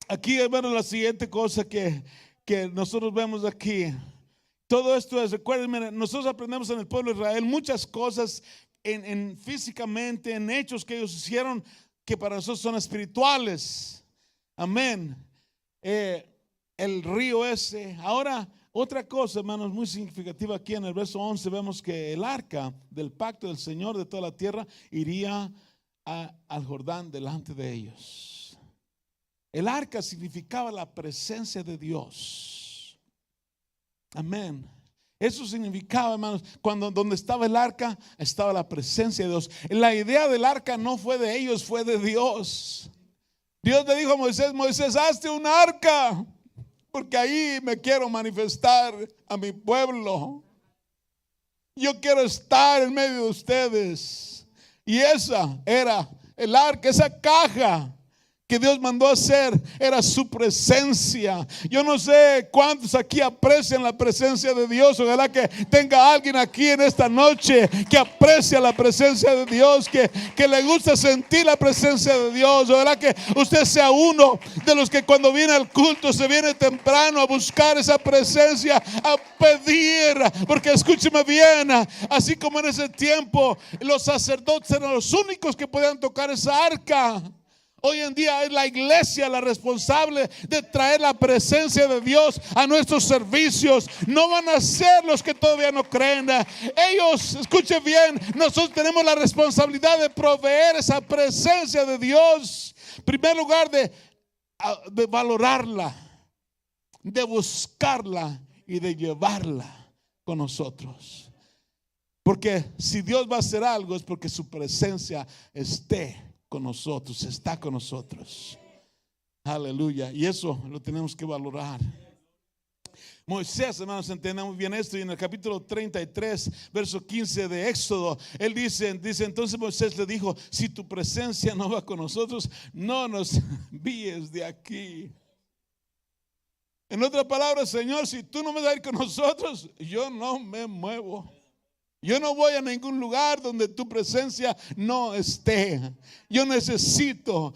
Aquí, hermano, la siguiente cosa que nosotros vemos aquí. Todo esto es, recuerden, miren, nosotros aprendemos en el pueblo de Israel muchas cosas en físicamente, en hechos que ellos hicieron, que para nosotros son espirituales. Amén. El río ese. Ahora, otra cosa, hermanos, muy significativa aquí en el verso 11, vemos que el arca del pacto del Señor de toda la tierra iría al Jordán delante de ellos. El arca significaba la presencia de Dios. Amén. Eso significaba, hermanos, cuando donde estaba el arca, estaba la presencia de Dios. La idea del arca no fue de ellos, fue de Dios. Dios le dijo a Moisés: Moisés, hazte un arca, porque ahí me quiero manifestar a mi pueblo. Yo quiero estar en medio de ustedes. Y esa era el arca, esa caja que Dios mandó a hacer, era su presencia. Yo no sé cuántos aquí aprecian la presencia de Dios. Ojalá que tenga alguien aquí en esta noche que aprecia la presencia de Dios, que le gusta sentir la presencia de Dios. Ojalá que usted sea uno de los que cuando viene al culto se viene temprano a buscar esa presencia, a pedir. Porque escúcheme bien, así como en ese tiempo los sacerdotes eran los únicos que podían tocar esa arca, hoy en día es la iglesia la responsable de traer la presencia de Dios a nuestros servicios. No van a ser los que todavía no creen. Ellos, escuchen bien, nosotros tenemos la responsabilidad de proveer esa presencia de Dios. En primer lugar, de valorarla, de buscarla y de llevarla con nosotros. Porque si Dios va a hacer algo, es porque su presencia esté con nosotros, está con nosotros. Aleluya. Y eso lo tenemos que valorar. Moisés, hermanos, entendemos bien esto. Y en el capítulo 33, verso 15 de Éxodo, él dice, entonces Moisés le dijo: si tu presencia no va con nosotros, no nos envíes de aquí. En otras palabras, Señor, si tú no me vas a ir con nosotros, yo no me muevo. Yo no voy a ningún lugar donde tu presencia no esté. Yo necesito,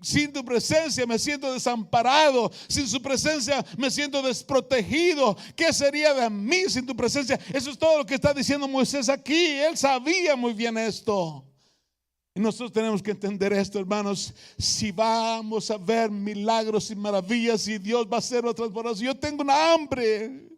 sin tu presencia me siento desamparado. Sin su presencia me siento desprotegido. ¿Qué sería de mí sin tu presencia? Eso es todo lo que está diciendo Moisés aquí. Él sabía muy bien esto. Y nosotros tenemos que entender esto, hermanos. Si vamos a ver milagros y maravillas y Dios va a hacer otras cosas, yo tengo una hambre.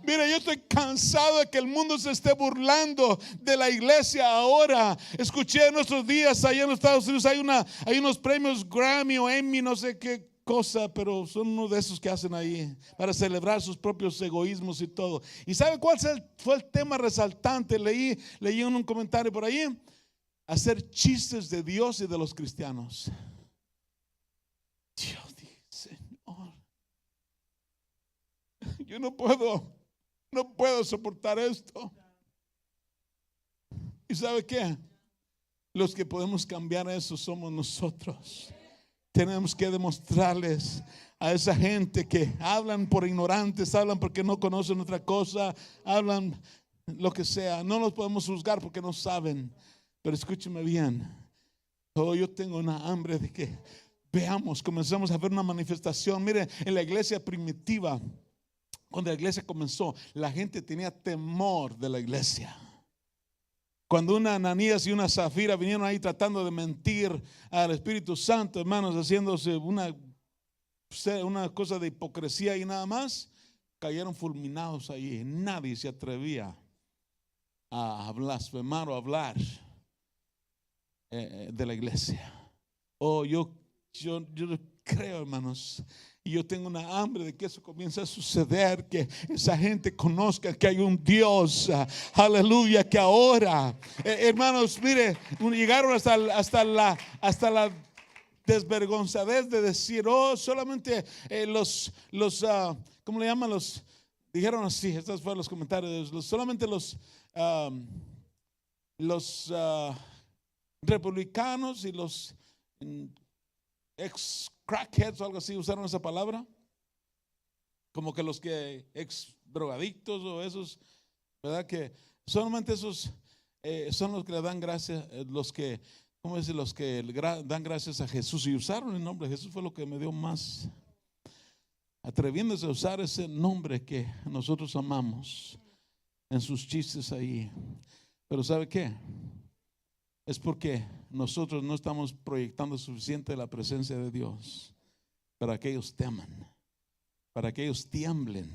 Mira, yo estoy cansado de que el mundo se esté burlando de la iglesia ahora. Escuché en nuestros días allá en los Estados Unidos hay unos premios Grammy o Emmy, no sé qué cosa, pero son uno de esos que hacen ahí para celebrar sus propios egoísmos y todo. ¿Y sabe cuál fue el tema resaltante? Leí en un comentario por ahí: hacer chistes de Dios y de los cristianos. Dios, Señor, yo no puedo soportar esto. ¿Y sabe qué? Los que podemos cambiar eso somos nosotros. Tenemos que demostrarles a esa gente que hablan por ignorantes, hablan porque no conocen otra cosa, hablan lo que sea. No los podemos juzgar porque no saben. Pero escúcheme bien. Yo tengo una hambre de que veamos, comenzamos a ver una manifestación. Mire, en la iglesia primitiva, cuando la iglesia comenzó, la gente tenía temor de la iglesia. Cuando una Ananías y una Zafira vinieron ahí tratando de mentir al Espíritu Santo, hermanos, haciéndose una cosa de hipocresía y nada más, cayeron fulminados ahí. Nadie se atrevía a blasfemar o a hablar de la iglesia. Yo creo, hermanos, y yo tengo una hambre de que eso comience a suceder, que esa gente conozca que hay un Dios, aleluya, que ahora, hermanos, mire, llegaron hasta la desvergonzadez de decir, oh, solamente ¿cómo le llaman? Dijeron así, estos fueron los comentarios, solamente los republicanos y los ex crackheads o algo así usaron esa palabra, como que los que ex drogadictos o esos, ¿verdad? Que solamente esos son los que le dan gracias, los que, ¿cómo decir? Los que dan gracias a Jesús, y usaron el nombre de Jesús. Fue lo que me dio más, atreviéndose a usar ese nombre que nosotros amamos en sus chistes ahí. Pero ¿sabe qué? Es porque nosotros no estamos proyectando suficiente la presencia de Dios para que ellos teman, para que ellos tiemblen.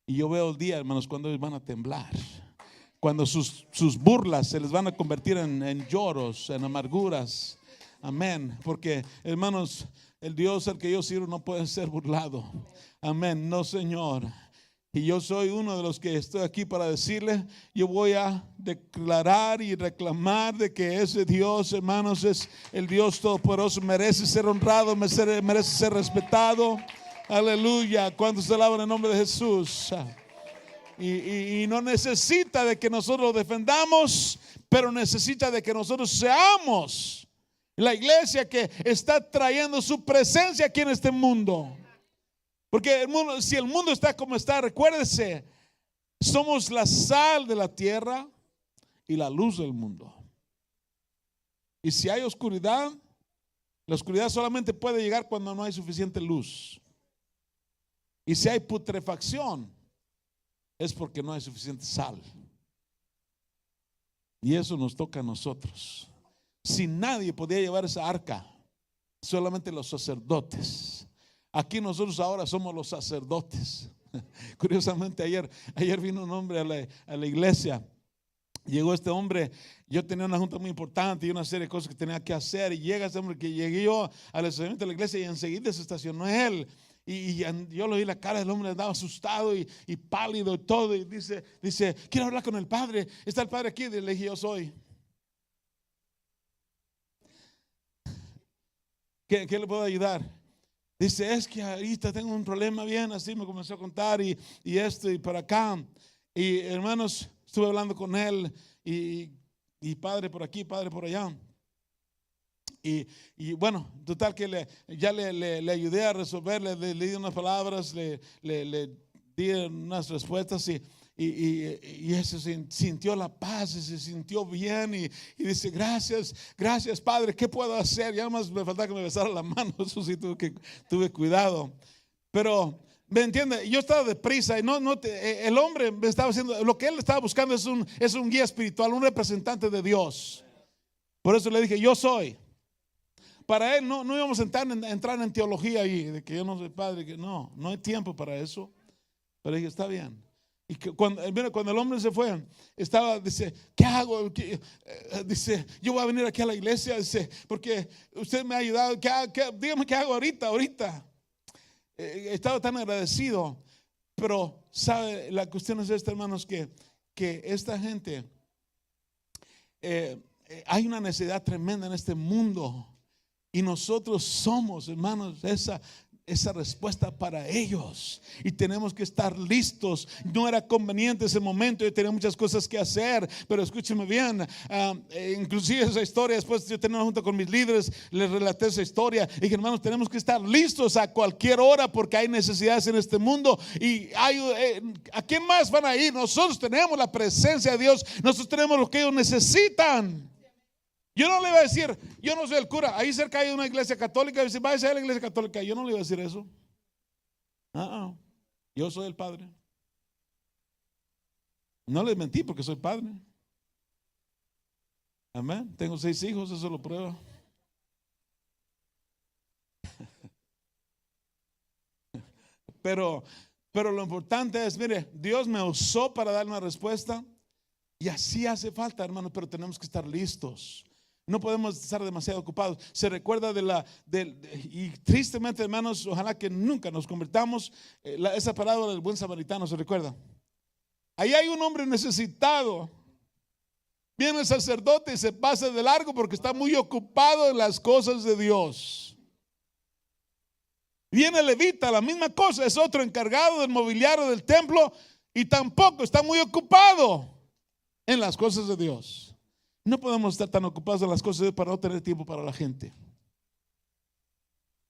Y yo veo el día, hermanos, cuando ellos van a temblar, cuando sus burlas se les van a convertir en lloros, en amarguras. Amén. Porque, hermanos, el Dios al que yo sirvo no puede ser burlado. Amén. No, Señor. Y yo soy uno de los que estoy aquí para decirle, yo voy a declarar y reclamar de que ese Dios, hermanos, es el Dios todopoderoso, merece ser honrado, merece ser respetado. Aleluya. Cuando se alaban el nombre de Jesús. Y no necesita de que nosotros lo defendamos, pero necesita de que nosotros seamos la iglesia que está trayendo su presencia aquí en este mundo. Porque el mundo, si el mundo está como está, recuérdese, somos la sal de la tierra y la luz del mundo. Y si hay oscuridad, la oscuridad solamente puede llegar cuando no hay suficiente luz. Y si hay putrefacción, es porque no hay suficiente sal. Y eso nos toca a nosotros. Si nadie podía llevar esa arca, solamente los sacerdotes. Aquí nosotros ahora somos los sacerdotes. Curiosamente ayer vino un hombre a la iglesia. Llegó este hombre, yo tenía una junta muy importante y una serie de cosas que tenía que hacer. Y llega este hombre, que llegué yo al estacionamiento de la iglesia y enseguida se estacionó él. Y yo lo vi, la cara del hombre andaba asustado y pálido y todo. Y dice, quiero hablar con el padre. ¿Está el padre aquí? Y le dije, yo soy. ¿Qué le puedo ayudar? Dice, es que ahorita tengo un problema bien así. Me comenzó a contar y esto y para acá. Y hermanos, estuve hablando con él y padre por aquí, padre por allá. Y bueno, total que ya le ayudé a resolver, le di unas palabras, le di unas respuestas y eso se sintió la paz y se sintió bien y dice, gracias padre, ¿qué puedo hacer? Ya más me faltaba que me besara la mano, eso sí tuve cuidado. Pero ¿me entiende? Yo estaba deprisa y el hombre me estaba haciendo, lo que él estaba buscando es un guía espiritual, un representante de Dios. Por eso le dije, yo soy. Para él no íbamos a entrar en teología ahí, de que yo no soy padre, que no hay tiempo para eso. Pero dije, está bien. Y cuando el hombre se fue, dice, ¿qué hago? Dice, yo voy a venir aquí a la iglesia, dice, porque usted me ha ayudado, dígame qué hago ahorita. Estaba tan agradecido, pero sabe, la cuestión es esta, hermanos, que esta gente, hay una necesidad tremenda en este mundo. Y nosotros somos, hermanos, esa respuesta para ellos. Y tenemos que estar listos. No era conveniente ese momento. Yo tenía muchas cosas que hacer. Pero escúcheme bien. Inclusive esa historia, después yo tenía una junta con mis líderes, les relaté esa historia. Y dije, hermanos, tenemos que estar listos a cualquier hora porque hay necesidades en este mundo. Y ¿a quién más van a ir? Nosotros tenemos la presencia de Dios. Nosotros tenemos lo que ellos necesitan. Yo no le iba a decir, yo no soy el cura. Ahí cerca hay una iglesia católica. Y dice, váyase a la iglesia católica. Yo no le iba a decir eso. Yo soy el padre. No les mentí porque soy padre. Amén. Tengo 6 hijos, eso lo prueba. Pero lo importante es, mire, Dios me usó para dar una respuesta. Y así hace falta, hermano, pero tenemos que estar listos. No podemos estar demasiado ocupados. Se recuerda y tristemente, hermanos, ojalá que nunca nos convirtamos. Esa parábola del buen samaritano, ¿se recuerda? Ahí hay un hombre necesitado. Viene el sacerdote y se pasa de largo porque está muy ocupado en las cosas de Dios. Viene el levita, la misma cosa, es otro encargado del mobiliario del templo y tampoco está muy ocupado en las cosas de Dios. No podemos estar tan ocupados en las cosas de Dios para no tener tiempo para la gente.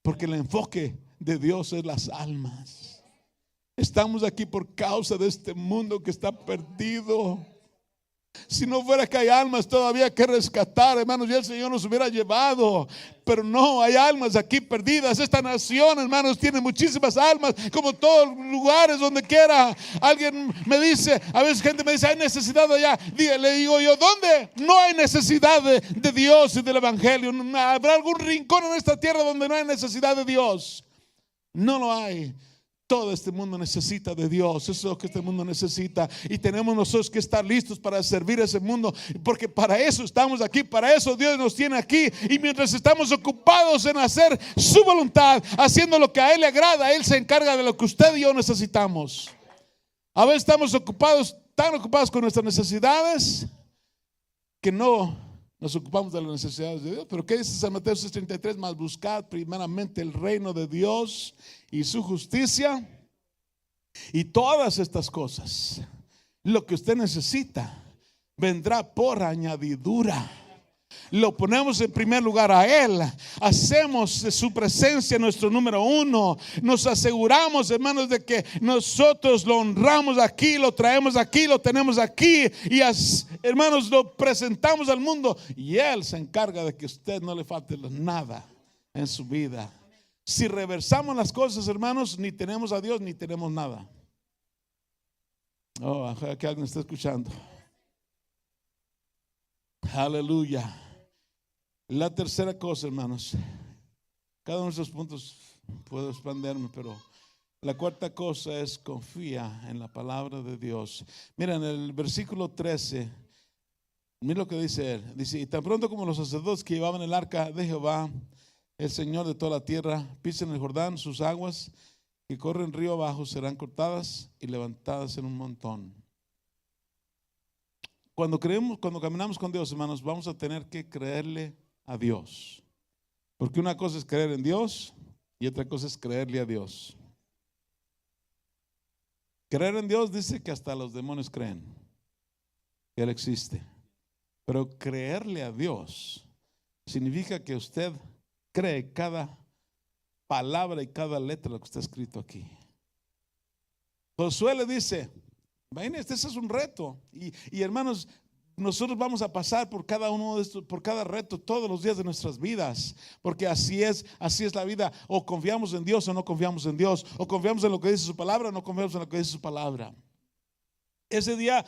Porque el enfoque de Dios es las almas. Estamos aquí por causa de este mundo que está perdido. Si no fuera que hay almas todavía que rescatar, hermanos, ya el Señor nos hubiera llevado. Pero no, hay almas aquí perdidas. Esta nación, hermanos, tiene muchísimas almas, como todos los lugares, donde quiera. Alguien me dice, a veces gente me dice, hay necesidad allá. Le digo yo, ¿dónde? No hay necesidad de Dios y del Evangelio. ¿Habrá algún rincón en esta tierra donde no hay necesidad de Dios? No lo hay. Todo este mundo necesita de Dios. Eso es lo que este mundo necesita. Y tenemos nosotros que estar listos para servir a ese mundo. Porque para eso estamos aquí. Para eso Dios nos tiene aquí. Y mientras estamos ocupados en hacer su voluntad, haciendo lo que a Él le agrada, Él se encarga de lo que usted y yo necesitamos. A veces estamos tan ocupados con nuestras necesidades, que no nos ocupamos de las necesidades de Dios. Pero ¿qué dice San Mateo 6:33? Mas buscad primeramente el reino de Dios y su justicia, y todas estas cosas, lo que usted necesita, vendrá por añadidura. Lo ponemos en primer lugar a Él. Hacemos de su presencia nuestro número uno. Nos aseguramos, hermanos, de que nosotros lo honramos aquí, lo traemos aquí, lo tenemos aquí. Y hermanos, lo presentamos al mundo. Y Él se encarga de que a usted no le falte nada en su vida. Si reversamos las cosas, hermanos, ni tenemos a Dios ni tenemos nada. Oh, que alguien está escuchando. Aleluya. La tercera cosa, hermanos, cada uno de esos puntos puedo expanderme, pero la cuarta cosa es confía en la palabra de Dios. Mira, en el versículo 13, mira lo que dice él. Dice, y tan pronto como los sacerdotes que llevaban el arca de Jehová, el Señor de toda la tierra, pisen el Jordán, sus aguas que corren río abajo serán cortadas y levantadas en un montón. Cuando caminamos con Dios, hermanos, vamos a tener que creerle a Dios. Porque una cosa es creer en Dios y otra cosa es creerle a Dios. Creer en Dios dice que hasta los demonios creen que Él existe. Pero creerle a Dios significa que usted cree cada palabra y cada letra de lo que está escrito aquí. Josué le dice, ese es un reto. Y hermanos, nosotros vamos a pasar por cada uno de estos, por cada reto todos los días de nuestras vidas, porque así es la vida. O confiamos en Dios o no confiamos en Dios, o confiamos en lo que dice su palabra o no confiamos en lo que dice su palabra. Ese día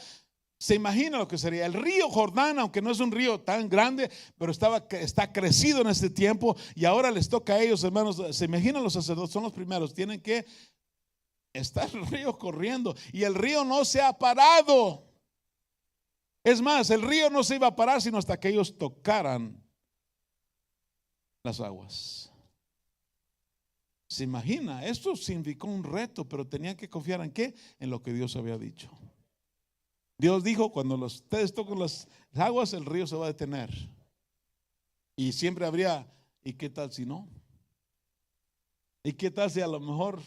se imagina lo que sería el río Jordán, aunque no es un río tan grande, pero está crecido en este tiempo, y ahora les toca a ellos, hermanos. Se imaginan, los sacerdotes son los primeros, tienen que estar el río corriendo, y el río no se ha parado. Es más, el río no se iba a parar sino hasta que ellos tocaran las aguas. Se imagina, esto significó un reto, pero tenían que confiar en ¿qué? En lo que Dios había dicho. Dios dijo, cuando ustedes tocan las aguas, el río se va a detener. Y siempre habría, ¿y qué tal si no? ¿Y qué tal si a lo mejor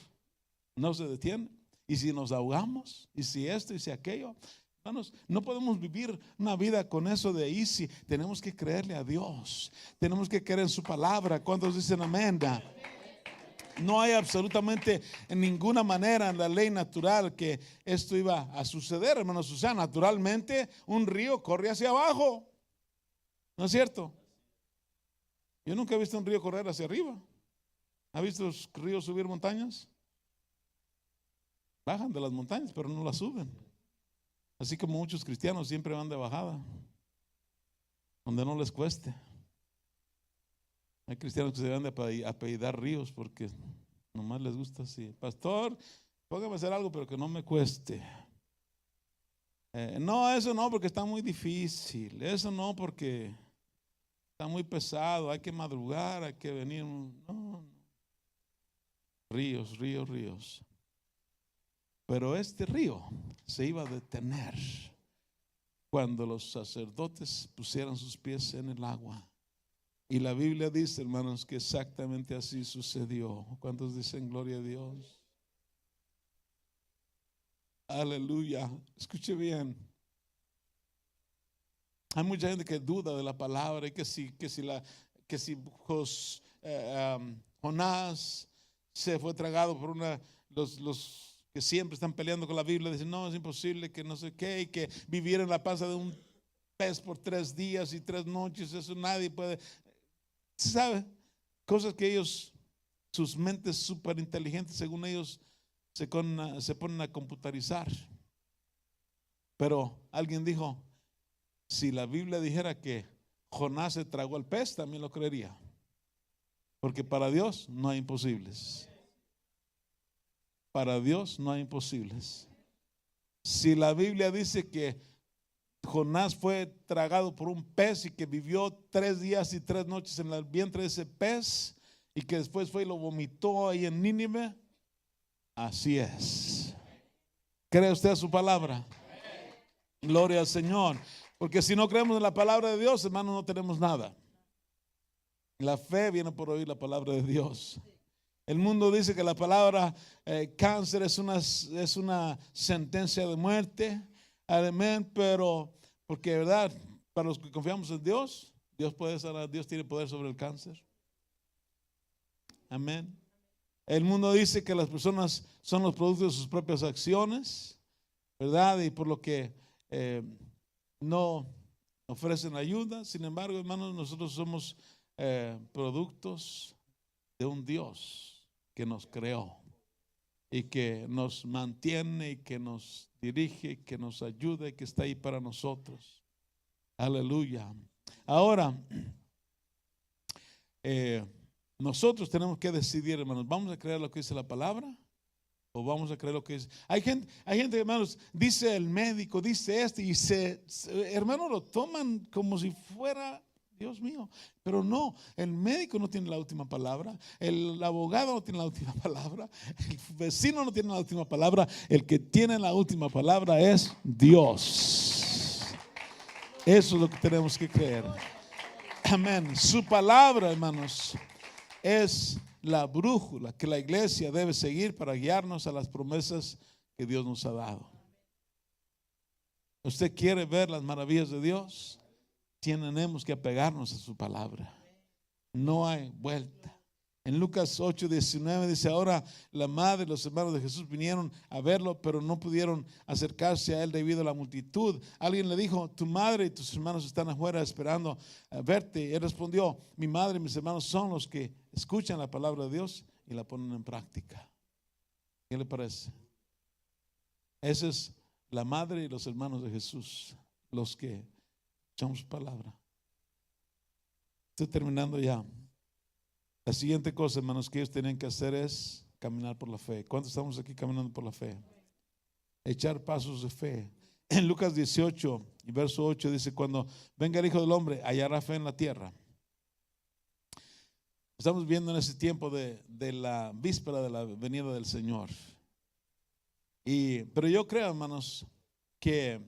no se detiene? ¿Y si nos ahogamos? ¿Y si esto y si aquello? Hermanos, no podemos vivir una vida con eso de easy. Tenemos que creerle a Dios. Tenemos que creer en su palabra. ¿Cuántos dicen amén? No hay absolutamente en ninguna manera en la ley natural que esto iba a suceder, hermanos. O sea, naturalmente un río corre hacia abajo. ¿No es cierto? Yo nunca he visto un río correr hacia arriba. ¿Ha visto los ríos subir montañas? Bajan de las montañas, pero no las suben. Así como muchos cristianos siempre van de bajada, donde no les cueste. Hay cristianos que se van de apellidar ríos porque nomás les gusta así. Pastor, póngame a hacer algo, pero que no me cueste. No, eso no, porque está muy difícil. Eso no, porque está muy pesado, hay que madrugar, hay que venir. No. Ríos, ríos, ríos. Pero este río se iba a detener cuando los sacerdotes pusieran sus pies en el agua. Y la Biblia dice, hermanos, que exactamente así sucedió. ¿Cuántos dicen gloria a Dios? Aleluya. Escuche bien. Hay mucha gente que duda de la palabra y que si Jonás se fue tragado por los que siempre están peleando con la Biblia, dicen no, es imposible, que no sé qué, y que viviera en la panza de un pez por 3 días y 3 noches, eso nadie puede. ¿Sabe? Cosas que ellos, sus mentes súper inteligentes, según ellos, se ponen a computarizar. Pero alguien dijo, si la Biblia dijera que Jonás se tragó al pez, también lo creería. Porque para Dios no hay imposibles. Para Dios no hay imposibles. Si la Biblia dice que Jonás fue tragado por un pez y que vivió 3 días y 3 noches en el vientre de ese pez y que después fue y lo vomitó ahí en Nínive, así es. ¿Cree usted a su palabra? Gloria al Señor. Porque si no creemos en la palabra de Dios, hermanos, no tenemos nada. La fe viene por oír la palabra de Dios. El mundo dice que la palabra cáncer es una sentencia de muerte. Amén, pero porque verdad, para los que confiamos en Dios, Dios puede sanar, Dios tiene poder sobre el cáncer. Amén. El mundo dice que las personas son los productos de sus propias acciones, ¿verdad? Y por lo que no ofrecen ayuda. Sin embargo, hermanos, nosotros somos productos de un Dios que nos creó y que nos mantiene y que nos dirige, que nos ayuda y que está ahí para nosotros. Aleluya. Ahora, nosotros tenemos que decidir, hermanos, ¿vamos a creer lo que dice la palabra? ¿O vamos a creer lo que dice? Hay gente, hermanos, dice el médico, dice y hermanos, lo toman como si fuera, Dios mío, pero no, el médico no tiene la última palabra, el abogado no tiene la última palabra, el vecino no tiene la última palabra, el que tiene la última palabra es Dios. Eso es lo que tenemos que creer. Amén. Su palabra, hermanos, es la brújula que la iglesia debe seguir para guiarnos a las promesas que Dios nos ha dado. ¿Usted quiere ver las maravillas de Dios? Tenemos que apegarnos a su palabra. No hay vuelta. En Lucas 8:19 dice, ahora la madre y los hermanos de Jesús vinieron a verlo, pero no pudieron acercarse a él debido a la multitud. Alguien le dijo, tu madre y tus hermanos están afuera esperando a verte. Y él respondió, mi madre y mis hermanos son los que escuchan la palabra de Dios y la ponen en práctica. ¿Qué le parece? Esa es la madre y los hermanos de Jesús, los que escuchamos su palabra. Estoy terminando ya. La siguiente cosa, hermanos, que ellos tenían que hacer es caminar por la fe. ¿Cuántos estamos aquí caminando por la fe? Echar pasos de fe. En Lucas 18 y verso 8 dice, cuando venga el Hijo del Hombre, hallará fe en la tierra. Estamos viendo en ese tiempo de la víspera de la venida del Señor. Pero yo creo, hermanos, que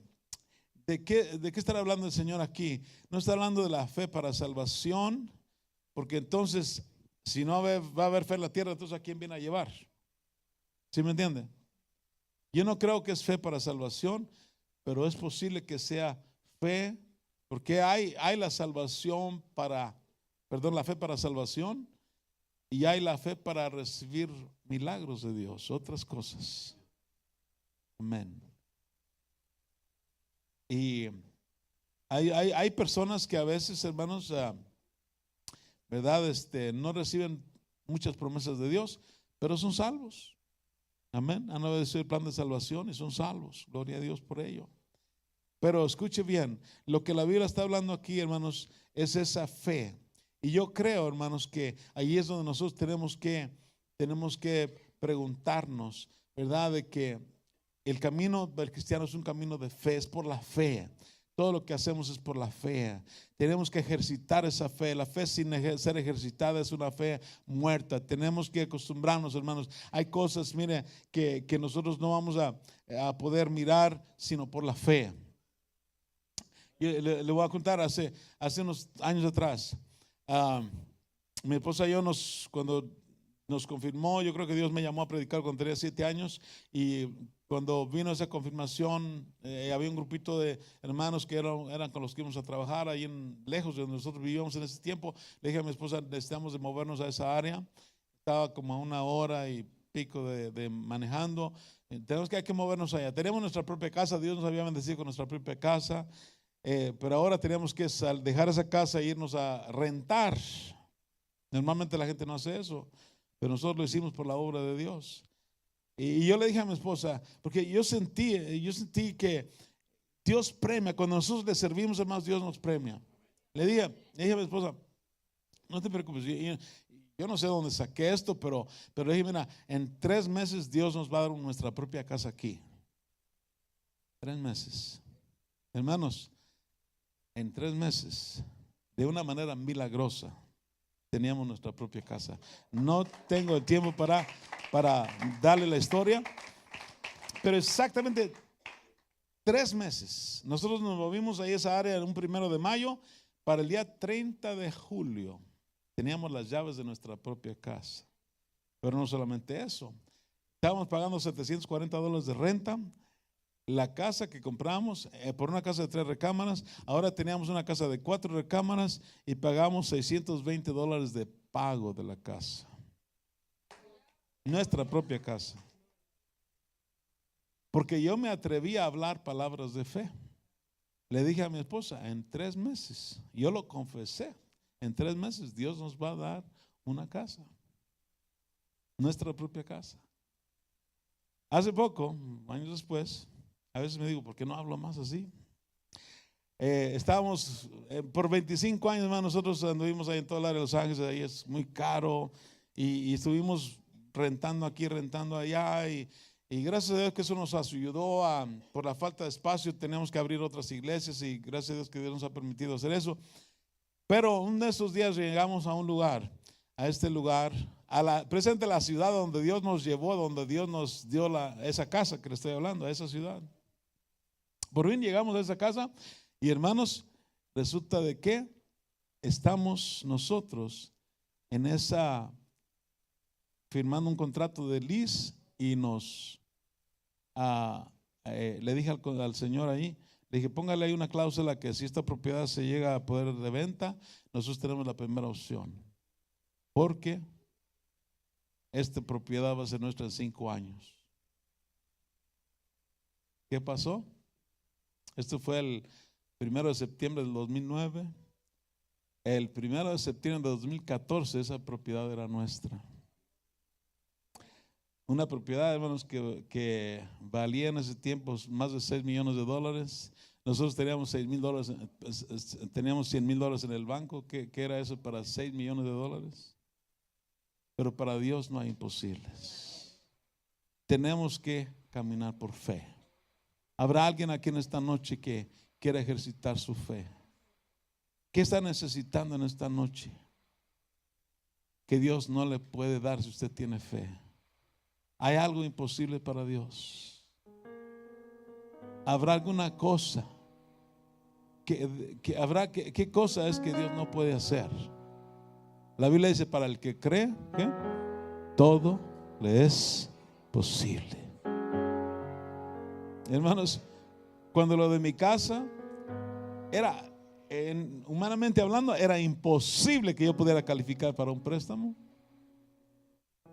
¿de qué estará hablando el Señor aquí? No está hablando de la fe para salvación, porque entonces, si no va a haber fe en la tierra, entonces ¿a quién viene a llevar? ¿Sí me entiende? Yo no creo que es fe para salvación, pero es posible que sea fe, porque hay la salvación la fe para salvación, y hay la fe para recibir milagros de Dios, otras cosas. Amén. Y hay personas que a veces, hermanos, ¿verdad? No reciben muchas promesas de Dios, pero son salvos. Amén. Han obedecido el plan de salvación y son salvos. Gloria a Dios por ello. Pero escuche bien, lo que la Biblia está hablando aquí, hermanos, es esa fe. Y yo creo, hermanos, que ahí es donde nosotros tenemos que preguntarnos, ¿verdad? De que el camino del cristiano es un camino de fe, es por la fe. Todo lo que hacemos es por la fe. Tenemos que ejercitar esa fe. La fe sin ser ejercitada es una fe muerta. Tenemos que acostumbrarnos, hermanos. Hay cosas, mire, que nosotros no vamos a poder mirar sino por la fe. Yo le voy a contar hace unos años atrás. Mi esposa y yo cuando nos confirmó, yo creo que Dios me llamó a predicar cuando tenía 7 años, y cuando vino esa confirmación, había un grupito de hermanos que eran con los que íbamos a trabajar ahí lejos de donde nosotros vivíamos en ese tiempo. Le dije a mi esposa, necesitamos de movernos a esa área. Estaba como a 1 hora y pico de manejando. Tenemos que movernos allá. Tenemos nuestra propia casa, Dios nos había bendecido con nuestra propia casa, pero ahora teníamos que dejar esa casa e irnos a rentar. Normalmente la gente no hace eso, pero nosotros lo hicimos por la obra de Dios. Y yo le dije a mi esposa, porque yo sentí que Dios premia. Cuando nosotros le servimos, hermanos, Dios nos premia. Le dije a mi esposa, no te preocupes, yo no sé dónde saqué esto, pero le dije, mira, en 3 meses Dios nos va a dar nuestra propia casa aquí. 3 meses. Hermanos, en 3 meses, de una manera milagrosa, teníamos nuestra propia casa. No tengo el tiempo para darle la historia, pero exactamente 3 meses. Nosotros nos movimos a esa área un 1 de mayo. Para el día 30 de julio teníamos las llaves de nuestra propia casa. Pero no solamente eso, estábamos pagando $740 de renta. La casa que compramos, por una casa de 3 recámaras, ahora teníamos una casa de 4 recámaras y pagamos $620 de pago de la casa. Nuestra propia casa. Porque yo me atreví a hablar palabras de fe. Le dije a mi esposa, en 3 meses, yo lo confesé, en 3 meses Dios nos va a dar una casa. Nuestra propia casa. Hace poco, años después, a veces me digo, ¿por qué no hablo más así? Estábamos por 25 años más, nosotros anduvimos ahí en todo el área de Los Ángeles, ahí es muy caro, y estuvimos rentando aquí, rentando allá, y gracias a Dios que eso nos ayudó por la falta de espacio, tenemos que abrir otras iglesias, y gracias a Dios que Dios nos ha permitido hacer eso. Pero uno de esos días llegamos a un lugar, a este lugar, presente la ciudad donde Dios nos llevó, donde Dios nos dio esa casa que le estoy hablando, a esa ciudad. Por fin llegamos a esa casa y, hermanos, resulta de que estamos nosotros en firmando un contrato de lease, y le dije al señor ahí, le dije, póngale ahí una cláusula que si esta propiedad se llega a poder de venta, nosotros tenemos la primera opción, porque esta propiedad va a ser nuestra en 5 años. ¿Qué pasó? Esto fue el 1 de septiembre del 2009. El 1 de septiembre de 2014 esa propiedad era nuestra. Una propiedad, hermanos, que valía en ese tiempo más de $6 millones. Nosotros teníamos $6,000, teníamos $100,000 en el banco. ¿Qué era eso para $6 millones? Pero para Dios no hay imposibles. Tenemos que caminar por fe. ¿Habrá alguien aquí en esta noche que quiera ejercitar su fe? ¿Qué está necesitando en esta noche que Dios no le puede dar si usted tiene fe? ¿Hay algo imposible para Dios? ¿Habrá alguna cosa qué cosa es que Dios no puede hacer? La Biblia dice, para el que cree, ¿qué? Todo le es posible. Hermanos, cuando lo de mi casa era, humanamente hablando, era imposible que yo pudiera calificar para un préstamo.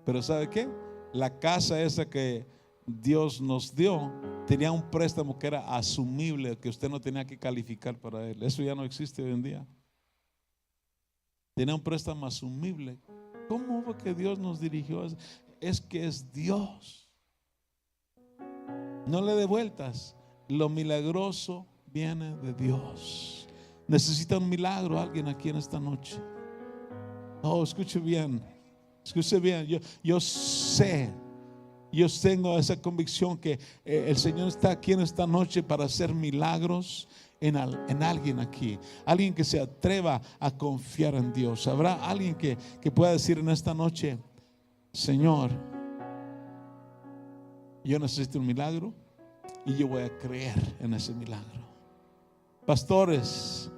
Pero ¿sabe qué? La casa esa que Dios nos dio tenía un préstamo que era asumible, que usted no tenía que calificar para él. Eso ya no existe hoy en día. Tenía un préstamo asumible. ¿Cómo fue que Dios nos dirigió? Es que es Dios. No le dé vueltas. Lo milagroso viene de Dios. Necesita un milagro alguien aquí en esta noche. Oh, escuche bien. Escuche bien. Yo sé, yo tengo esa convicción que el Señor está aquí en esta noche para hacer milagros. en alguien aquí, alguien que se atreva a confiar en Dios. Habrá alguien que pueda decir en esta noche: Señor, yo necesito un milagro y yo voy a creer en ese milagro. Pastores,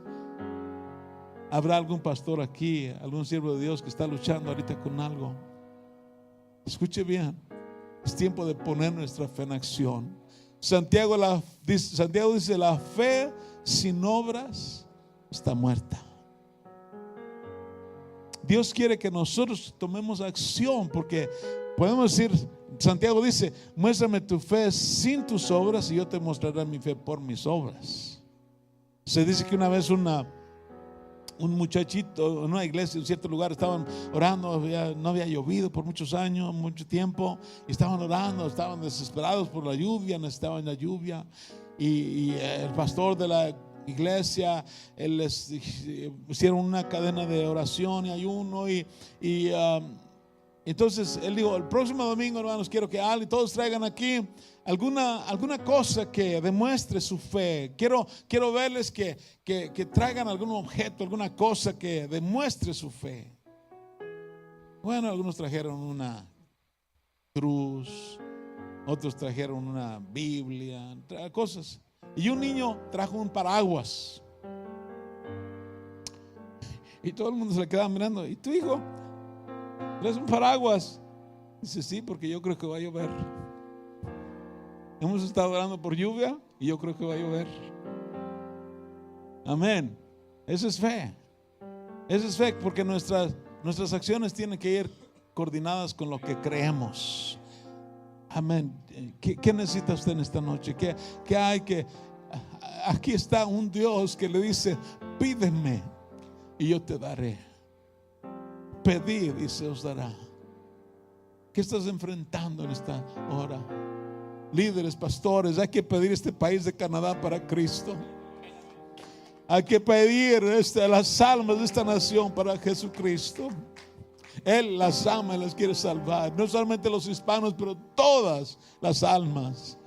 ¿habrá algún pastor aquí, algún siervo de Dios que está luchando ahorita con algo? Escuche bien, es tiempo de poner nuestra fe en acción. Santiago dice: la fe sin obras está muerta. Dios quiere que nosotros tomemos acción, porque podemos decir, Santiago dice: muéstrame tu fe sin tus obras y yo te mostraré mi fe por mis obras. Se dice que una vez un muchachito en una iglesia, en cierto lugar, estaban orando, no había llovido por muchos años, mucho tiempo, y estaban orando, estaban desesperados por la lluvia, necesitaban la lluvia, y el pastor de la iglesia, él les hicieron una cadena de oración y ayuno, entonces él dijo: el próximo domingo, hermanos, quiero que todos traigan aquí alguna cosa que demuestre su fe. Quiero verles que traigan algún objeto, alguna cosa que demuestre su fe. Bueno, algunos trajeron una cruz, otros trajeron una Biblia, cosas. Y un niño trajo un paraguas. Y todo el mundo se le quedaba mirando: ¿y tu hijo? ¿Traes un paraguas? Dice: sí, porque yo creo que va a llover. Hemos estado orando por lluvia y yo creo que va a llover. Amén. Eso es fe. Eso es fe, porque nuestras acciones tienen que ir coordinadas con lo que creemos. Amén. ¿Qué necesita usted en esta noche? ¿Qué hay que? Aquí está un Dios que le dice: pídeme y yo te daré. Pedid y se os dará. ¿Qué estás enfrentando en esta hora? Líderes, pastores, hay que pedir este país de Canadá para Cristo. Hay que pedir las almas de esta nación para Jesucristo. Él las ama y las quiere salvar. No solamente los hispanos, pero todas las almas.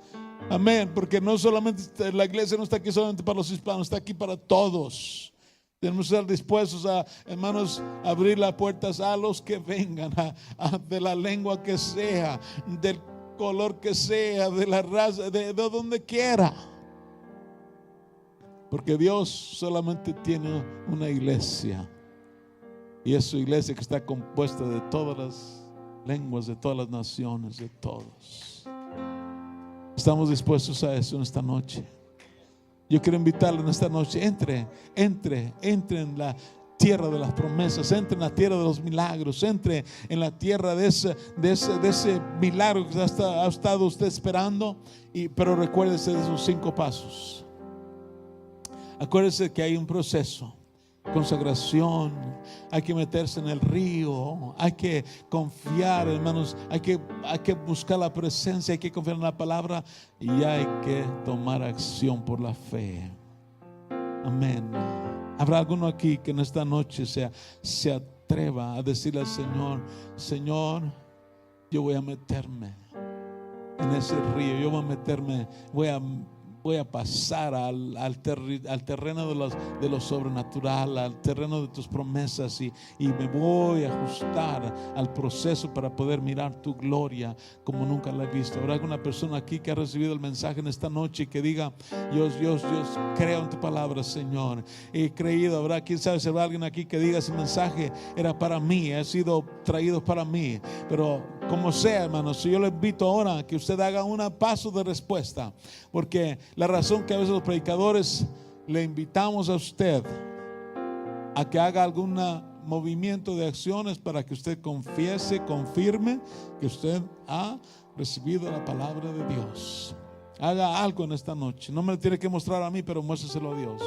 Amén. Porque no solamente la iglesia no está aquí solamente para los hispanos, está aquí para todos. Tenemos que estar dispuestos a, hermanos, abrir las puertas a los que vengan, de la lengua que sea, del color que sea, de la raza, de donde quiera. Porque Dios solamente tiene una iglesia, y es su iglesia que está compuesta de todas las lenguas, de todas las naciones, de todos. Estamos dispuestos a eso en esta noche. Yo quiero invitarle en esta noche: entre en la tierra de las promesas, entre en la tierra de los milagros, entre en la tierra de ese milagro que ha estado usted esperando. Pero recuérdese de esos 5 pasos. Acuérdese que hay un proceso: consagración, hay que meterse en el río, hay que confiar, hermanos, hay que buscar la presencia, hay que confiar en la palabra, y hay que tomar acción por la fe. Amén. Habrá alguno aquí que en esta noche se atreva a decirle al Señor: Señor, yo voy a meterme en ese río, yo voy a meterme, voy a pasar al terreno de lo sobrenatural, al terreno de tus promesas, y me voy a ajustar al proceso para poder mirar tu gloria como nunca la he visto. Habrá alguna persona aquí que ha recibido el mensaje en esta noche y que diga: yo creo en tu palabra, Señor, he creído. Habrá, quién sabe, si habrá alguien aquí que diga: ese mensaje era para mí, ha sido traído para mí. Pero como sea, hermanos, yo le invito ahora a que usted haga un paso de respuesta, porque la razón que a veces los predicadores le invitamos a usted a que haga algún movimiento de acciones para que usted confiese, confirme que usted ha recibido la palabra de Dios. Haga algo en esta noche. No me lo tiene que mostrar a mí, pero muéstreselo a Dios,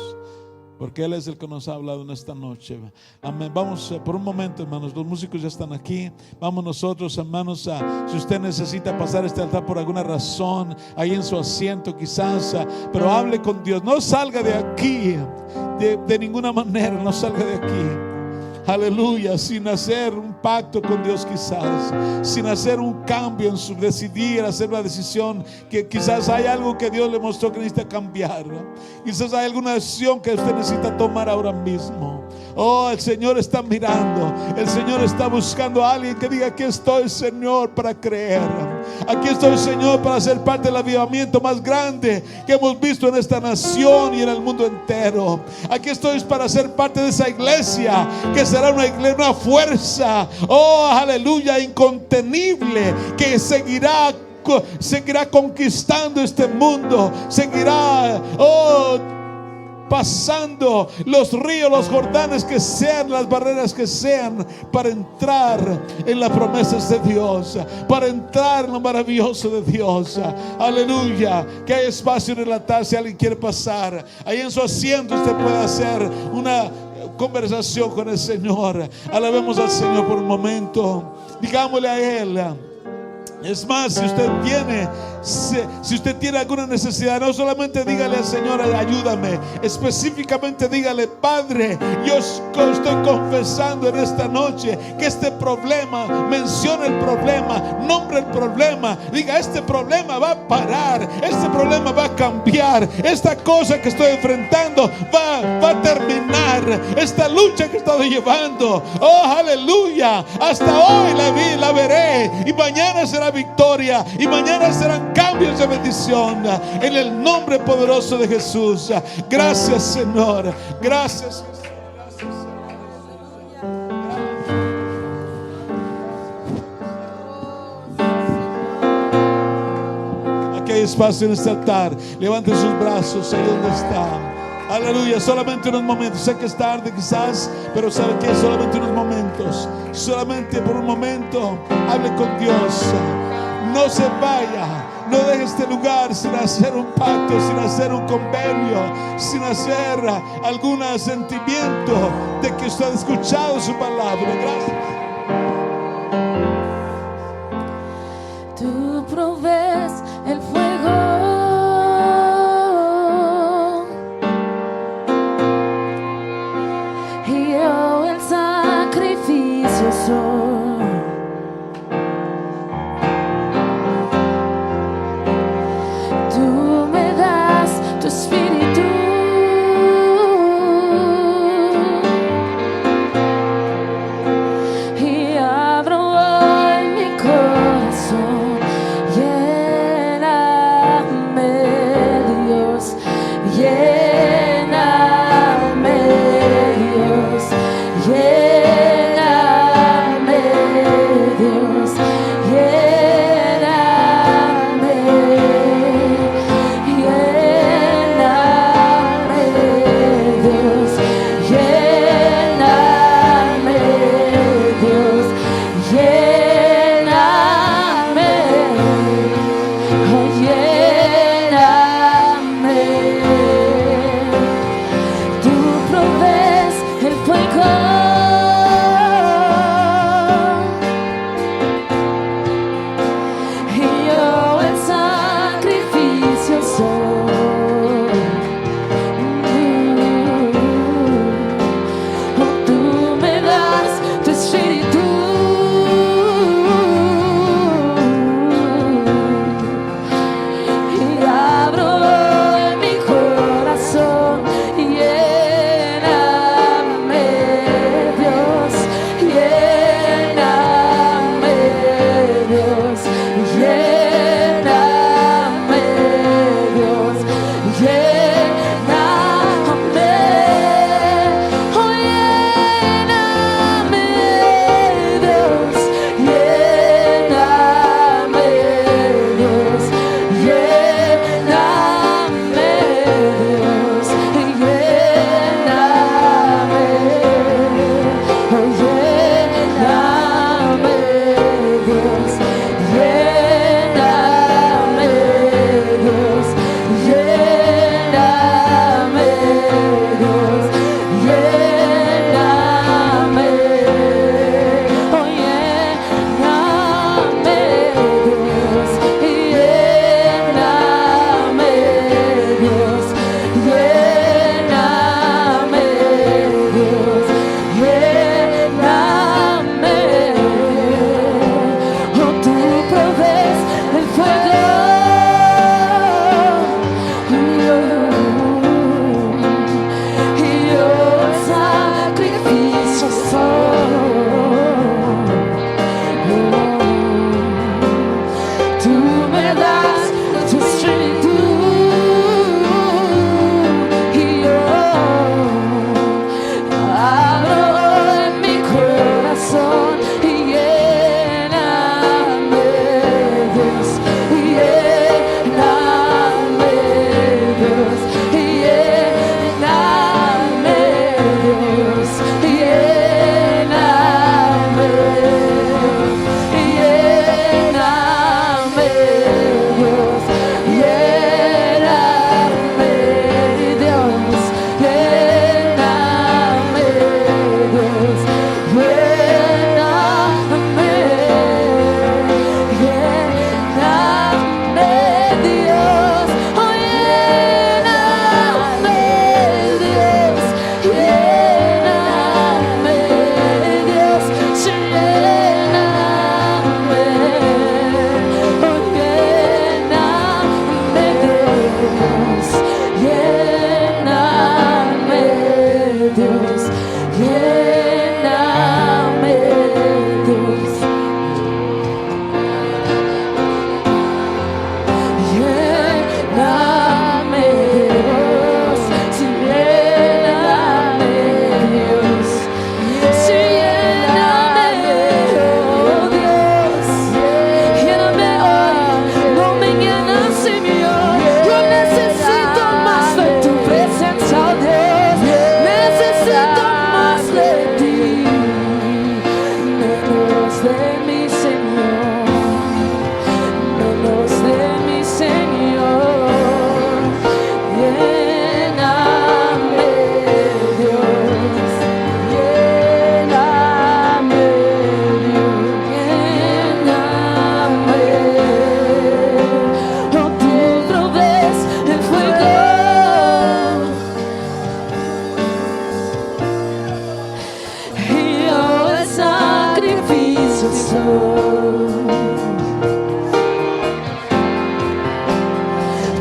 porque Él es el que nos ha hablado en esta noche. Amén. Vamos por un momento, hermanos. Los músicos ya están aquí. Vamos nosotros, hermanos, si usted necesita pasar este altar por alguna razón, ahí en su asiento quizás, pero hable con Dios. No salga de aquí de ninguna manera. No salga de aquí. aleluya, sin hacer un pacto con Dios quizás, sin hacer un cambio en su decidir, hacer una decisión que quizás hay algo que Dios le mostró que necesita cambiar, quizás hay alguna decisión que usted necesita tomar ahora mismo. Oh, el Señor está mirando, el Señor está buscando a alguien que diga: aquí estoy, Señor, para creer, aquí estoy, Señor, para ser parte del avivamiento más grande que hemos visto en esta nación y en el mundo entero. Aquí estoy para ser parte de esa iglesia que será una iglesia, una fuerza, oh, aleluya, incontenible, que seguirá conquistando este mundo, seguirá, oh, pasando los ríos, los Jordanes que sean, las barreras que sean, para entrar en las promesas de Dios, para entrar en lo maravilloso de Dios. Aleluya, que hay espacio en el altar. Si alguien quiere pasar, ahí en su asiento usted puede hacer una conversación con el Señor. Alabemos al Señor por un momento, digámosle a Él. Es más, si usted tiene alguna necesidad, no solamente dígale al Señor: ayúdame. Específicamente dígale: Padre, yo estoy confesando en esta noche que este problema, menciona el problema, nombre el problema, diga: este problema va a parar, este problema va a cambiar, esta cosa que estoy enfrentando va a terminar, esta lucha que he estado llevando, oh, aleluya, hasta hoy la veré, y mañana será victoria, y mañana serán cambios de bendición, en el nombre poderoso de Jesús. Gracias, Señor, gracias, Jesús. Aquí hay espacio en este altar. Levante sus brazos ahí donde está. Aleluya, solamente unos momentos. Sé que es tarde quizás, pero sabe que solamente unos momentos, solamente por un momento, hable con Dios. No se vaya, no deje este lugar sin hacer un pacto, sin hacer un convenio, sin hacer algún sentimiento de que usted ha escuchado su palabra. Gracias. Tú provees el fuego y yo el sacrificio soy. Tú me das tu espíritu y abro hoy mi corazón. Yeah.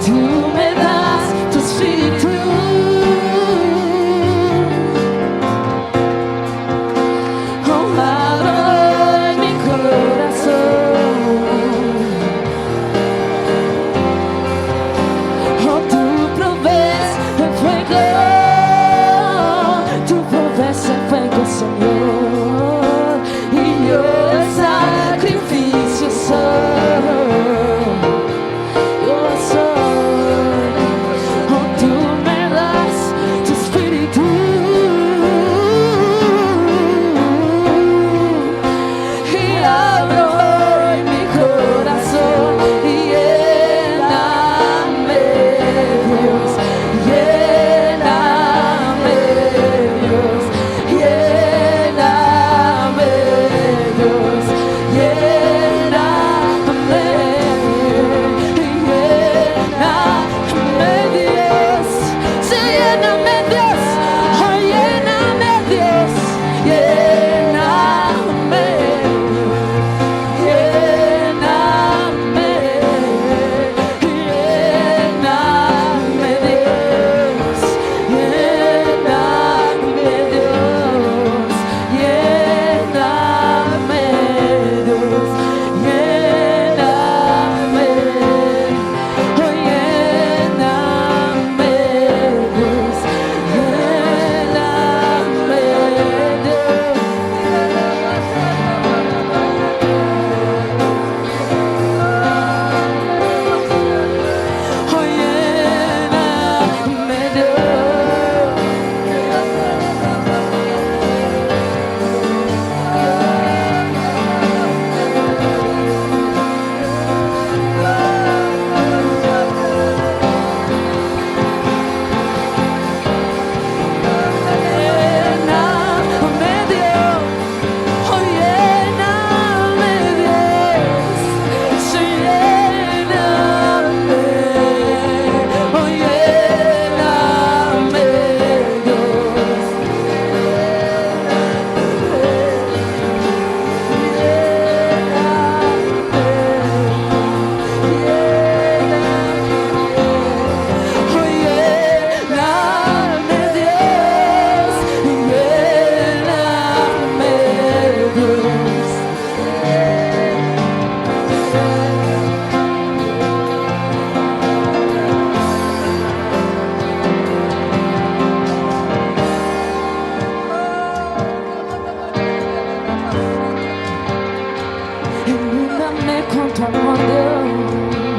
Tú me das tu espíritu. Oh, abro en mi corazón. Oh, tú provees el fuego. Tú provees el fuego, Señor. Y yo el sacrificio soy. Yo soy. Oh, tú me das tu espíritu. Y abro hoy mi corazón. Y lléname, Dios. Lléname, Dios. Lléname, Dios. Lléname. Lléname, Dios. Sí, lléname, Dios. Oh, lléname, Dios. Lléname. Lléname. Lléname, Dios. Lléname, Dios. Lléname, Dios. Lléname. Oh, lléname, Dios. Inúndame con tu amor, Dios.